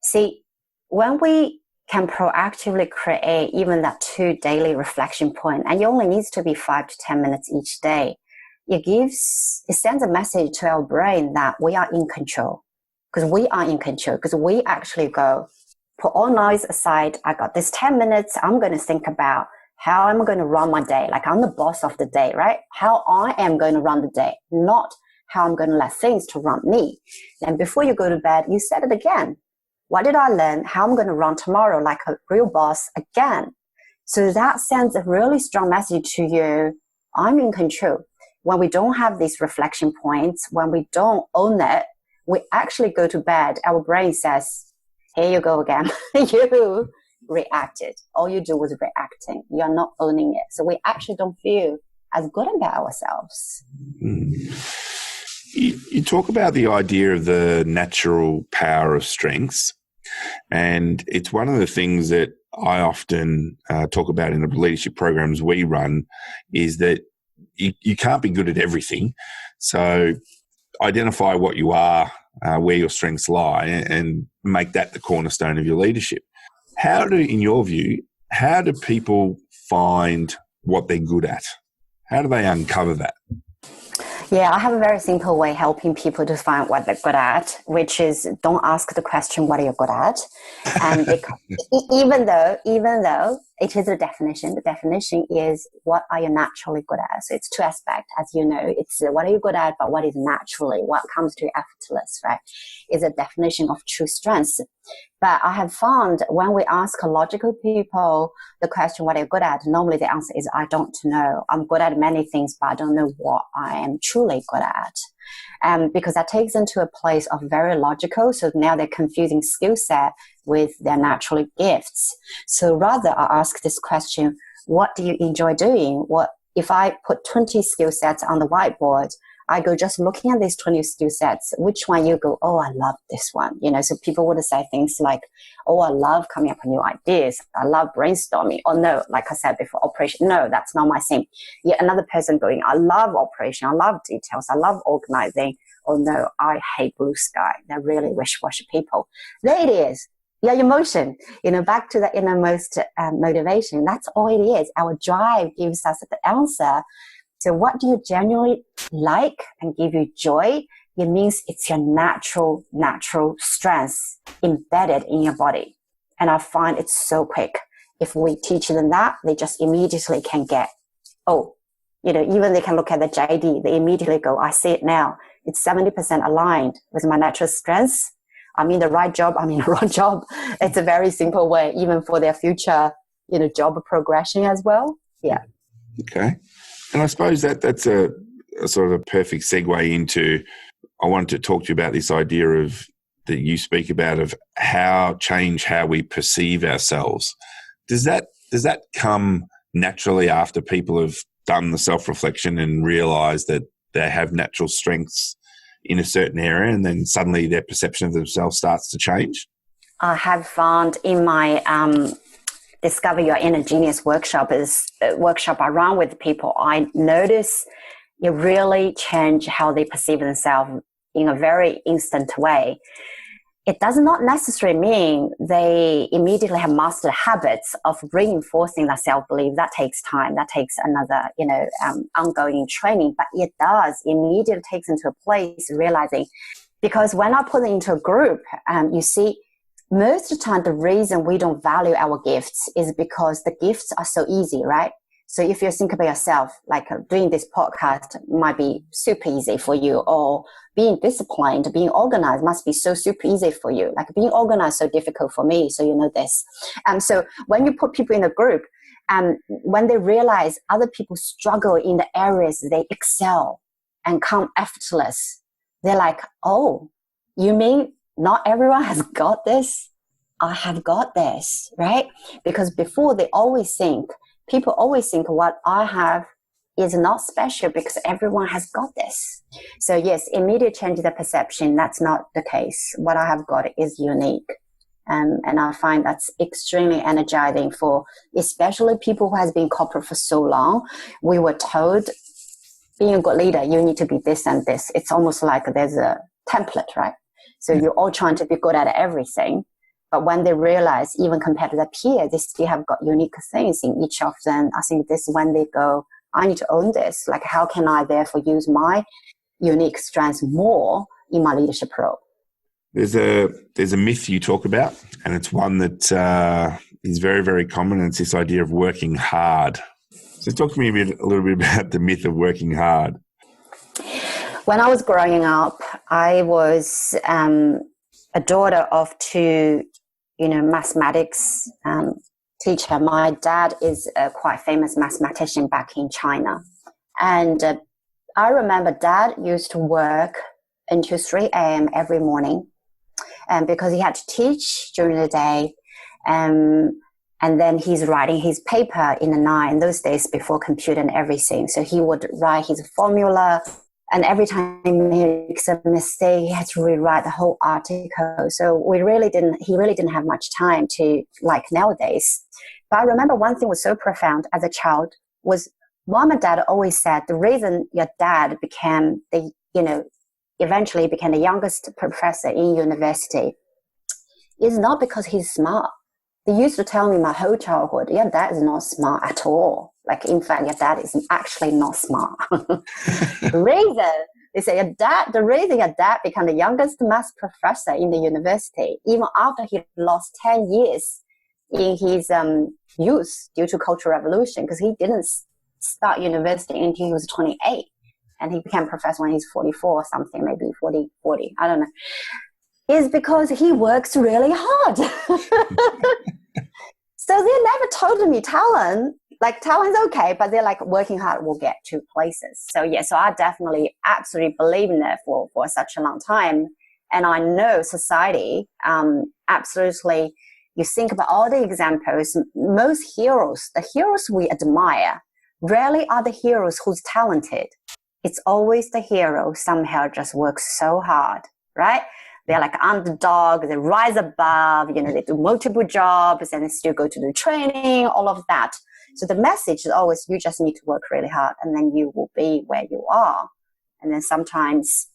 See, when we can proactively create even that 2 daily reflection point, and it only needs to be 5 to 10 minutes each day, it sends a message to our brain that we are in control, because we are in control, because we actually go, put all noise aside. I got this 10 minutes. I'm going to think about how I'm going to run my day. Like, I'm the boss of the day, right? How I am going to run the day, not how I'm going to let things to run me. And before you go to bed, you said it again. What did I learn? How I'm going to run tomorrow like a real boss again. So that sends a really strong message to you. I'm in control. When we don't have these reflection points, when we don't own it, we actually go to bed. Our brain says, here you go again. You reacted. All you do was reacting. You're not owning it. So we actually don't feel as good about ourselves. You talk about the idea of the natural power of strengths, and it's one of the things that I often talk about in the leadership programs we run, is that you can't be good at everything. So identify what you are, where your strengths lie, and make that the cornerstone of your leadership. In your view, how do people find what they're good at? How do they uncover that? Yeah, I have a very simple way helping people to find what they're good at, which is don't ask the question, what are you good at? And because, even though it is a definition, the definition is what are you naturally good at? So it's 2 aspects, as you know. It's what are you good at, but what is naturally, what comes to you effortless, right? Is a definition of true strengths. But I have found when we ask logical people the question, what are you good at? Normally the answer is, I don't know. I'm good at many things, but I don't know what I am truly good at. Because that takes them to a place of very logical. So now they're confusing skill set with their natural gifts. So rather I ask this question, what do you enjoy doing? If I put 20 skill sets on the whiteboard, I go just looking at these 20 skill sets, which one you go, oh, I love this one. So people would say things like, oh, I love coming up with new ideas. I love brainstorming. Or no, like I said before, operation. No, that's not my thing. Yet another person going, I love operation. I love details. I love organizing. Oh no, I hate blue sky. They're really wish-washy people. There it is. Your emotion, back to the innermost motivation. That's all it is. Our drive gives us the answer. So what do you genuinely like and give you joy? It means it's your natural strengths embedded in your body. And I find it's so quick. If we teach them that, they just immediately can get, even they can look at the JD, they immediately go, I see it now. It's 70% aligned with my natural strengths. I'm in the right job. I'm in the wrong job. It's a very simple way, even for their future, job progression as well. Yeah. Okay. And I suppose that's a sort of a perfect segue into, I wanted to talk to you about this idea of that you speak about of how we perceive ourselves. Does that come naturally after people have done the self-reflection and realised that they have natural strengths in a certain area, and then suddenly their perception of themselves starts to change? I have found in my Discover Your Inner Genius workshop I run with people, I notice it really change how they perceive themselves in a very instant way. It does not necessarily mean they immediately have mastered habits of reinforcing that self-belief. That takes time. That takes another, ongoing training. But it does immediately takes into a place realizing, because when I put it into a group, you see, most of the time, the reason we don't value our gifts is because the gifts are so easy, right? So if you think about yourself, like doing this podcast might be super easy for you, or being disciplined, being organized must be so super easy for you. Like being organized is so difficult for me, so you know this. So when you put people in a group, And when they realize other people struggle in the areas they excel and come effortless, they're like, oh, you mean not everyone has got this? I have got this, right? Because before people always think what I have is not special because everyone has got this. So yes, immediate change the perception. That's not the case. What I have got is unique. And I find that's extremely energizing for especially people who has been corporate for so long. We were told, being a good leader, you need to be this and this. It's almost like there's a template, right? So you're all trying to be good at everything. But when they realize, even compared to their peers, they still have got unique things in each of them. I think this is when they go, I need to own this. Like, how can I therefore use my unique strengths more in my leadership role? There's a myth you talk about, and it's one that is very, very common, and it's this idea of working hard. So talk to me a little bit about the myth of working hard. When I was growing up, I was a daughter of two, mathematics teacher. My dad is a quite famous mathematician back in China. And I remember Dad used to work until 3 a.m. every morning because he had to teach during the day. And then he's writing his paper in the night, in those days before computer and everything. So he would write his formula, and every time he makes a mistake, he had to rewrite the whole article. So he really didn't have much time to, like nowadays. But I remember one thing was so profound as a child was Mom and Dad always said the reason your dad eventually became the youngest professor in university is not because he's smart. They used to tell me my whole childhood, your dad is not smart at all. Like, in fact, your dad is actually not smart. The reason your dad became the youngest math professor in the university, even after he lost 10 years in his youth due to Cultural Revolution, because he didn't start university until he was 28. And he became professor when he's 44 or something, maybe 40, I don't know. Is because he works really hard. So they never told me talent's okay, but they're like, working hard will get to places. So yeah, so I definitely absolutely believe in that for such a long time. And I know society, absolutely, you think about all the examples, most heroes, the heroes we admire, rarely are the heroes who's talented. It's always the hero somehow just works so hard, right? They're like underdog, they rise above, they do multiple jobs and they still go to do training, all of that. So the message is always, you just need to work really hard and then you will be where you are. And then sometimes,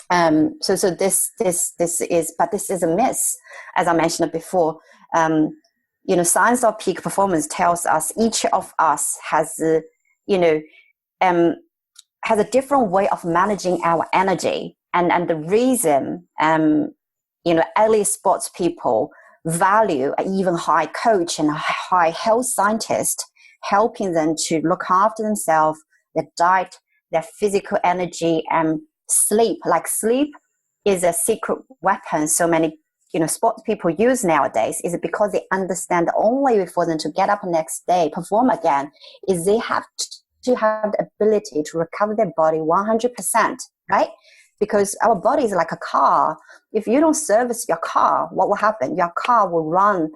so this is a myth, as I mentioned before. Science of peak performance tells us each of us has a different way of managing our energy. And the reason, early sports people value an even high coach and a high health scientist, helping them to look after themselves, their diet, their physical energy, and sleep. Like, sleep is a secret weapon so many, sports people use nowadays, is because they understand the only way for them to get up the next day, perform again, is they have to have the ability to recover their body 100%, right? Because our body is like a car. If you don't service your car, what will happen? Your car will run.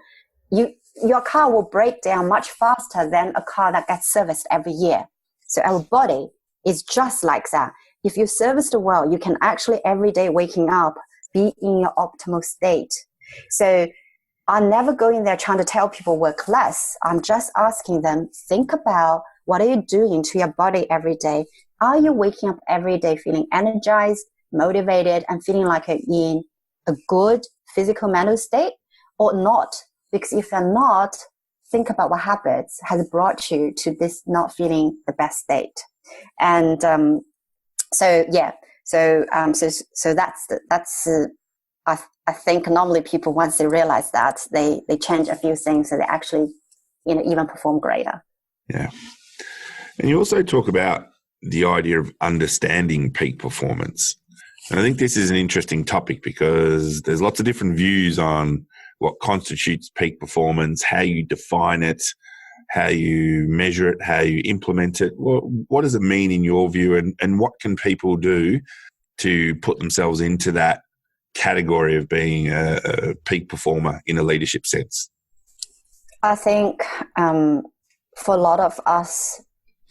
Your car will break down much faster than a car that gets serviced every year. So our body is just like that. If you service it well, you can actually every day waking up, be in your optimal state. So I'm never going there trying to tell people work less. I'm just asking them, think about what are you doing to your body every day? Are you waking up every day feeling energized, motivated, and feeling like you're in a good physical mental state or not? Because if you're not, think about what habits has brought you to this not feeling the best state. And so I think normally people, once they realize that, they change a few things so they actually even perform greater. Yeah. And you also talk about the idea of understanding peak performance. And I think this is an interesting topic because there's lots of different views on what constitutes peak performance, how you define it. how you measure it, how you implement it. What does it mean in your view, and what can people do to put themselves into that category of being a peak performer in a leadership sense? I think for a lot of us,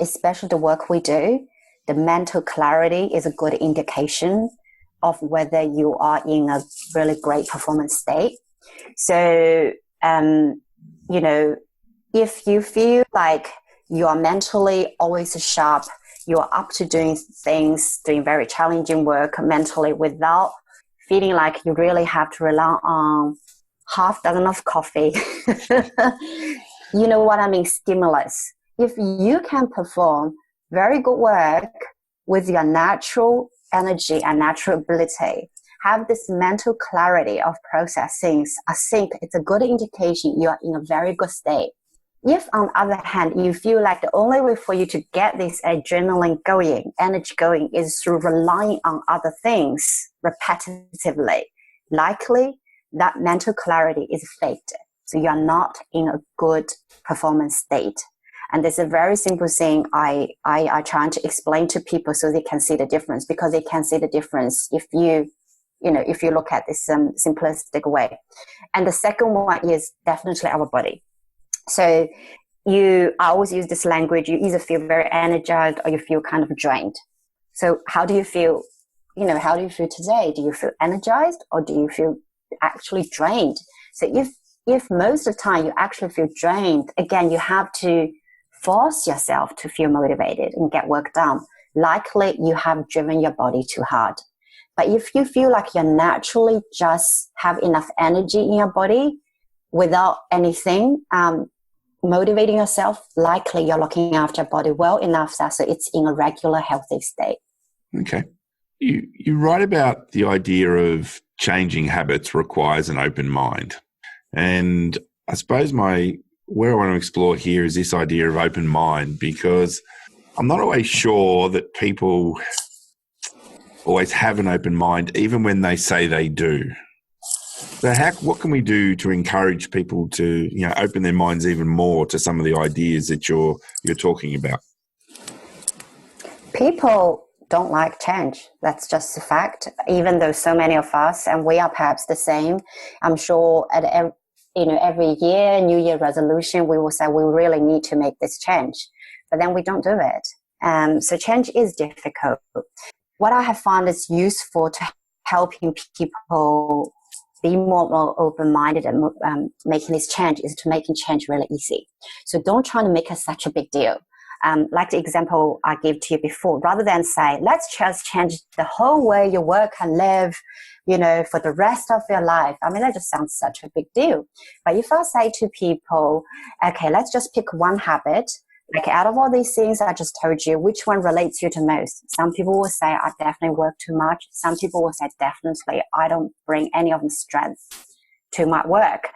especially the work we do, the mental clarity is a good indication of whether you are in a really great performance state. So, if you feel like you are mentally always sharp, you are up to doing things, doing very challenging work mentally without feeling like you really have to rely on half dozen of coffee. You know what I mean? Stimulus. If you can perform very good work with your natural energy and natural ability, have this mental clarity of process things, I think it's a good indication you are in a very good state. If, on the other hand, you feel like the only way for you to get this adrenaline going, energy going, is through relying on other things repetitively, likely that mental clarity is faked. So you're not in a good performance state. And there's a very simple thing I try to explain to people so they can see the difference, because they can see the difference if you look at this simplistic way. And the second one is definitely our body. So I always use this language. You either feel very energized or you feel kind of drained. So how do you feel? How do you feel today? Do you feel energized or do you feel actually drained? So if most of the time you actually feel drained, again, you have to force yourself to feel motivated and get work done. Likely you have driven your body too hard. But if you feel like you naturally just have enough energy in your body without anything motivating yourself, likely you're looking after your body well enough so it's in a regular, healthy state. Okay. You write about the idea of changing habits requires an open mind. And I suppose where I want to explore here is this idea of open mind, because I'm not always sure that people always have an open mind, even when they say they do. So what can we do to encourage people to, open their minds even more to some of the ideas that you're talking about? People don't like change. That's just a fact. Even though so many of us, and we are perhaps the same, I'm sure at every year, New Year resolution, we will say we really need to make this change, but then we don't do it. So change is difficult. What I have found is useful to helping people be more open-minded and making this change is to making change really easy. So don't try to make it such a big deal. Like the example I gave to you before, rather than say, let's just change the whole way you work and live, for the rest of your life. I mean, that just sounds such a big deal. But if I say to people, okay, let's just pick one habit, like out of all these things I just told you, which one relates you to most? Some people will say, I definitely work too much. Some people will say, definitely, I don't bring any of the strength to my work.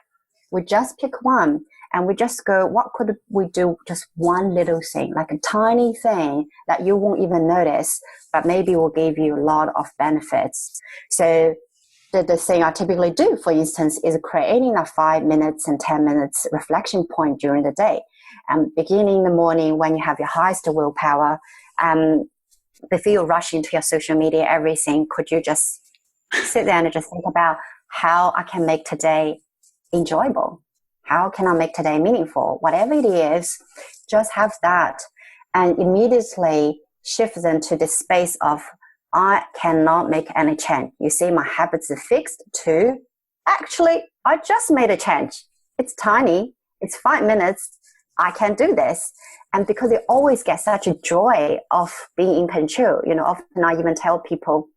We just pick one and we just go, what could we do? Just one little thing, like a tiny thing that you won't even notice, but maybe will give you a lot of benefits. So the thing I typically do, for instance, is creating a 5 minutes and 10 minutes reflection point during the day. Beginning in the morning when you have your highest willpower, before you rush into your social media, everything, could you just sit there and just think about how I can make today enjoyable? How can I make today meaningful? Whatever it is, just have that and immediately shift them to the space of, I cannot make any change. You see, my habits are fixed to, actually, I just made a change. It's tiny. It's 5 minutes. I can do this. And because they always get such a joy of being in control, often I even tell people,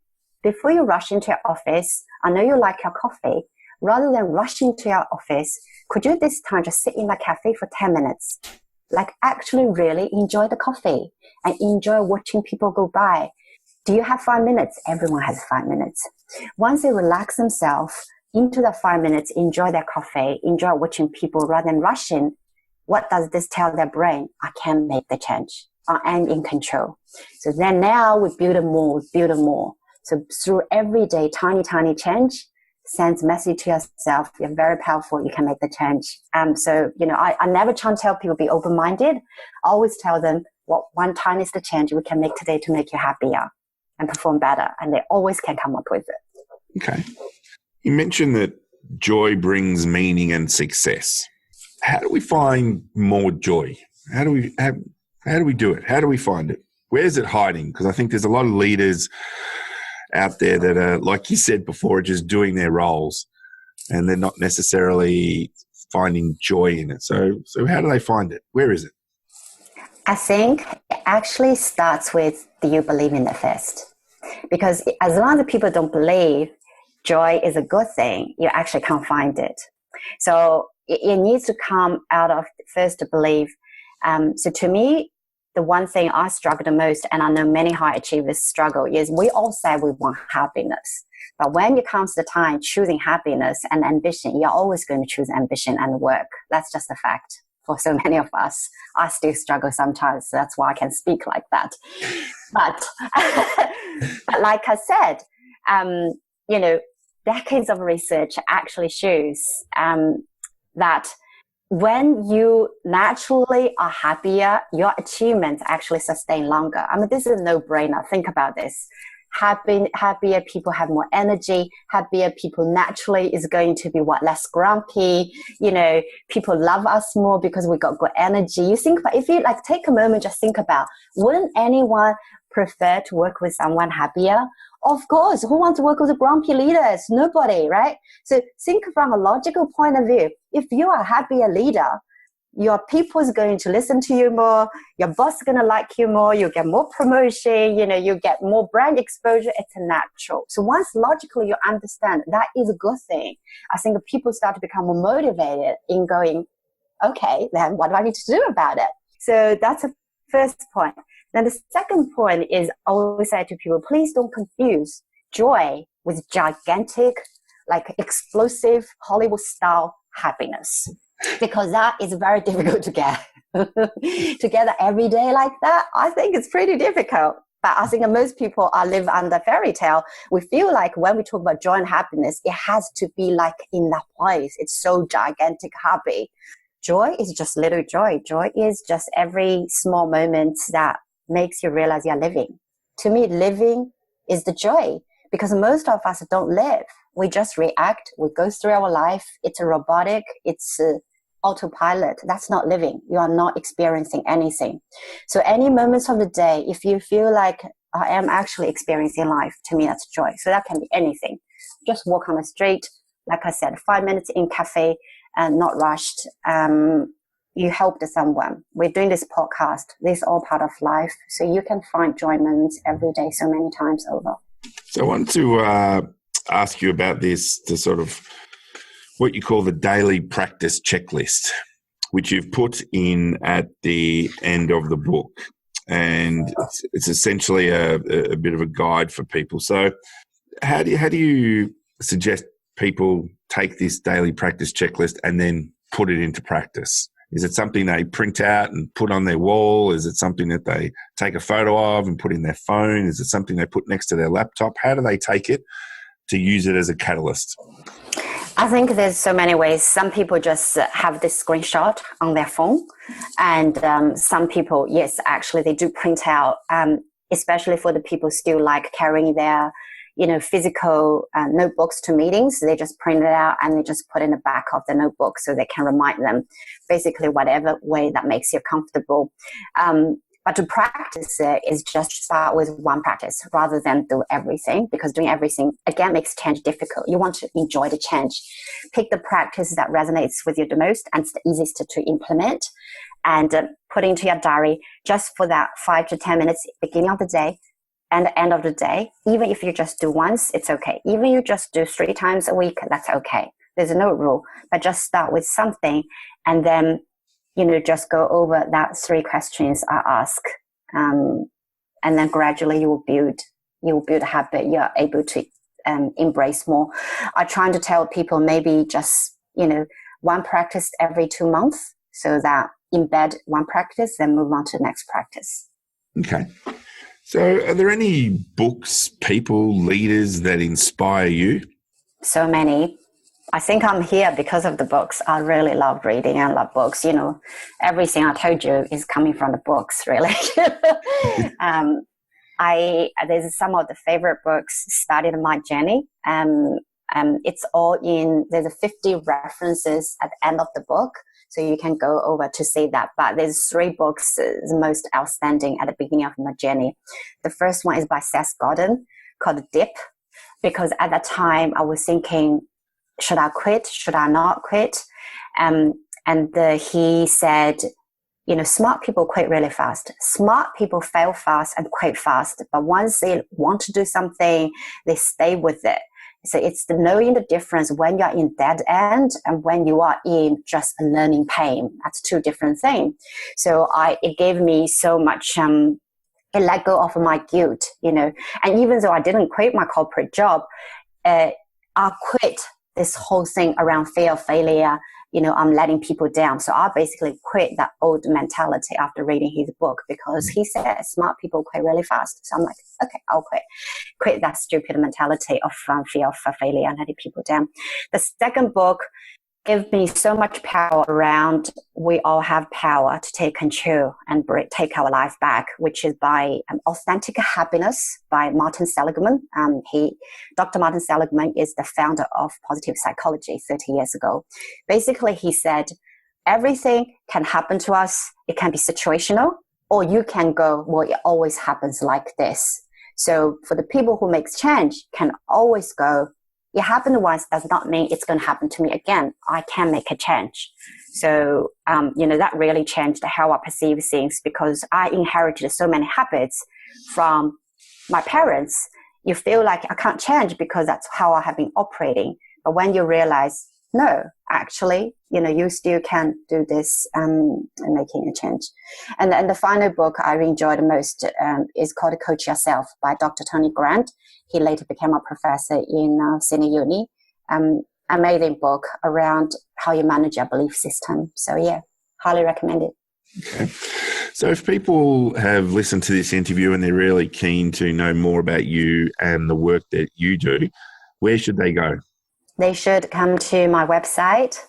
before you rush into your office, I know you like your coffee. Rather than rushing to your office, could you this time just sit in the cafe for 10 minutes? Like actually really enjoy the coffee and enjoy watching people go by. Do you have 5 minutes? Everyone has 5 minutes. Once they relax themselves into the 5 minutes, enjoy their coffee, enjoy watching people rather than rushing, what does this tell their brain? I can make the change. I am in control. So then now we build more. So through every day, tiny change, sends a message to yourself. You're very powerful. You can make the change. So, I never try to tell people be open-minded. I always tell them what one tiny is the change we can make today to make you happier and perform better. And they always can come up with it. Okay. You mentioned that joy brings meaning and success. How do we find more joy? How do we do it? How do we find it? Where's it hiding? Because I think there's a lot of leaders out there that are, like you said before, just doing their roles and they're not necessarily finding joy in it. So how do they find it? Where is it? I think it actually starts with, do you believe in it first? Because as long as people don't believe joy is a good thing, you actually can't find it. So it needs to come out of first belief. So to me, the one thing I struggle the most, and I know many high achievers struggle, is we all say we want happiness. But when it comes to the time choosing happiness and ambition, you're always going to choose ambition and work. That's just a fact for so many of us. I still struggle sometimes. So that's why I can speak like that. But, but like I said, decades of research actually shows that when you naturally are happier, your achievements actually sustain longer. I mean, this is a no-brainer. Think about this. Happier people have more energy. Happier people naturally is going to be less grumpy. People love us more because we got good energy. You think about, if you take a moment, just think about, wouldn't anyone prefer to work with someone happier? Of course. Who wants to work with grumpy leaders? Nobody, right? So think from a logical point of view. If you are a happier leader, your people is going to listen to you more. Your boss is going to like you more. You get more promotion. You get more brand exposure. It's natural. So once logically you understand that is a good thing, I think people start to become more motivated in going, okay, then what do I need to do about it? So that's the first point. Then the second point is, I always say to people, please don't confuse joy with gigantic, explosive Hollywood-style happiness, because that is very difficult to get. Together every day like that, I think it's pretty difficult. But I think most people live under fairy tale. We feel like when we talk about joy and happiness, it has to be in that place. It's so gigantic happy. Joy is just little joy. Joy is just every small moment that makes you realize you're living. To me, living is the joy, because most of us don't live. We just react. We go through our life. It's a robotic. It's autopilot. That's not living. You are not experiencing anything. So any moments of the day, if you feel like I am actually experiencing life, to me, that's joy. So that can be anything. Just walk on the street. Like I said, 5 minutes in cafe and not rushed. You helped someone. We're doing this podcast. This is all part of life. So you can find enjoyment every day so many times over. So I want to ask you about this, the sort of what you call the daily practice checklist, which you've put in at the end of the book. And it's essentially a bit of a guide for people. So how do you suggest people take this daily practice checklist and then put it into practice? Is it something they print out and put on their wall? Is it something that they take a photo of and put in their phone? Is it something they put next to their laptop? How do they take it to use it as a catalyst? I think there's so many ways. Some people just have this screenshot on their phone. And some people, yes, actually they do print out, especially for the people still carrying their physical notebooks to meetings. They just print it out and they just put in the back of the notebook so they can remind them, basically whatever way that makes you comfortable. But to practice it is just start with one practice rather than do everything, because doing everything, again, makes change difficult. You want to enjoy the change. Pick the practice that resonates with you the most and it's the easiest to implement, and put into your diary just for that 5 to 10 minutes, beginning of the day and the end of the day. Even if you just do once, it's okay. Even if you just do 3 times a week, that's okay. There's no rule, but just start with something and then, just go over that 3 questions I ask. And then gradually you will build a habit. You're able to embrace more. I try to tell people maybe just, one practice every 2 months, so that embed one practice, then move on to the next practice. Okay. So are there any books, people, leaders that inspire you? so many. I think I'm here because of the books. I really love reading and love books. Everything I told you is coming from the books, really. There's some of the favorite books started my journey. It's all there's 50 references at the end of the book. So you can go over to see that. But there's 3 books the most outstanding at the beginning of my journey. The first one is by Seth Godin called Dip, because at that time I was thinking, should I quit? Should I not quit? He said, smart people quit really fast. Smart people fail fast and quit fast. But once they want to do something, they stay with it. So it's the knowing the difference when you're in dead end and when you are in just a learning pain. That's 2 different things. So it gave me so much, it let go of my guilt, And even though I didn't quit my corporate job, I quit this whole thing around fear of failure. I'm letting people down. So I basically quit that old mentality after reading his book, because he said smart people quit really fast. So I'm like, okay, I'll quit that stupid mentality of fear of failure and letting people down. The second book gave me so much power around we all have power to take control and take our life back, which is by Authentic Happiness by Martin Seligman. Dr. Martin Seligman is the founder of positive psychology 30 years ago. Basically, he said, everything can happen to us. It can be situational, or you can go, well, it always happens like this. So for the people who make change can always go, it happened once does not mean it's going to happen to me again. I can make a change. So, that really changed how I perceive things, because I inherited so many habits from my parents. You feel like I can't change because that's how I have been operating. But when you realize, no, actually, you still can do this and making a change. And then the final book I enjoyed the most is called Coach Yourself by Dr. Tony Grant. He later became a professor in Sydney Uni. Amazing book around how you manage your belief system. So yeah, highly recommend it. Okay. So if people have listened to this interview and they're really keen to know more about you and the work that you do, where should they go? They should come to my website,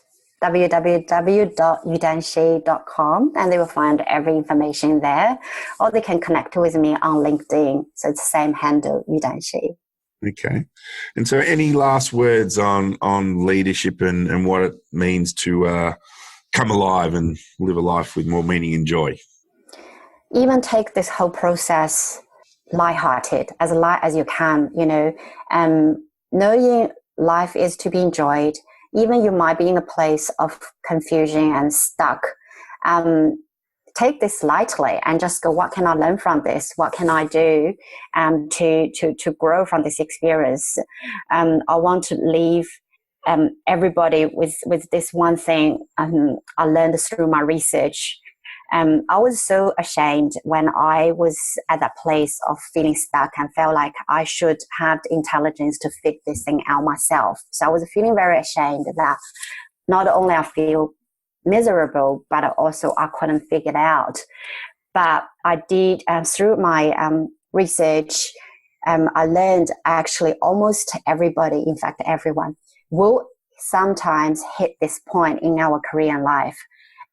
www.yudanshi.com, and they will find every information there. Or they can connect with me on LinkedIn. So it's the same handle, Yudanshi. Okay. And so any last words on leadership and what it means to come alive and live a life with more meaning and joy? Even take this whole process lighthearted, as light as you can, knowing life is to be enjoyed. Even you might be in a place of confusion and stuck. Take this lightly and just go, what can I learn from this? What can I do to grow from this experience? I want to leave everybody with this one thing I learned through my research. I was so ashamed when I was at that place of feeling stuck and felt like I should have the intelligence to figure this thing out myself. So I was feeling very ashamed that not only I feel miserable, but also I couldn't figure it out. But I did, through my research, I learned actually almost everybody, in fact everyone, will sometimes hit this point in our career and life.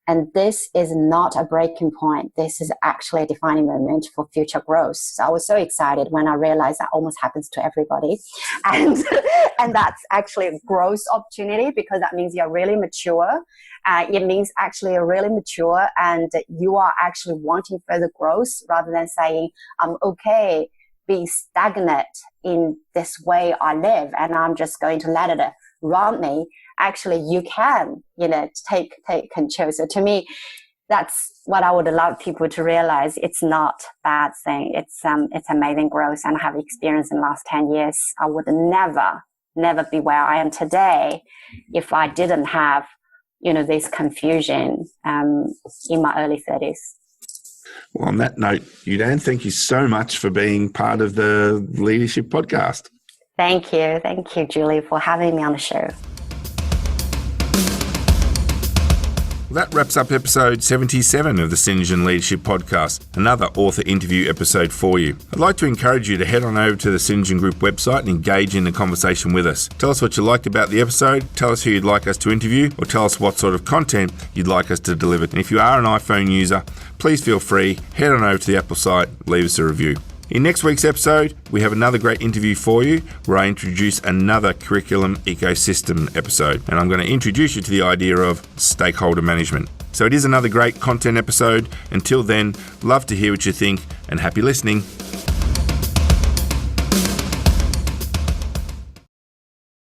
And this is not a breaking point. This is actually a defining moment for future growth. So I was so excited when I realized that almost happens to everybody. And that's actually a growth opportunity, because that means you're really mature. It means actually you're really mature and you are actually wanting further growth, rather than saying, I'm okay being stagnant in this way I live and I'm just going to let it run me. Actually, you can, take control. So to me, that's what I would love people to realize. It's not a bad thing. It's amazing growth, and I have experienced in the last 10 years. I would never be where I am today if I didn't have, this confusion in my early 30s. Well, on that note, Yudan, thank you so much for being part of the Leadership Podcast. Thank you, Julie, for having me on the show. Well, that wraps up episode 77 of the Synergen Leadership Podcast, another author interview episode for you. I'd like to encourage you to head on over to the Synergen Group website and engage in the conversation with us. Tell us what you liked about the episode, tell us who you'd like us to interview, or tell us what sort of content you'd like us to deliver. And if you are an iPhone user, please feel free, head on over to the Apple site, leave us a review. In next week's episode, we have another great interview for you where I introduce another curriculum ecosystem episode, and I'm going to introduce you to the idea of stakeholder management. So it is another great content episode. Until then, love to hear what you think and happy listening.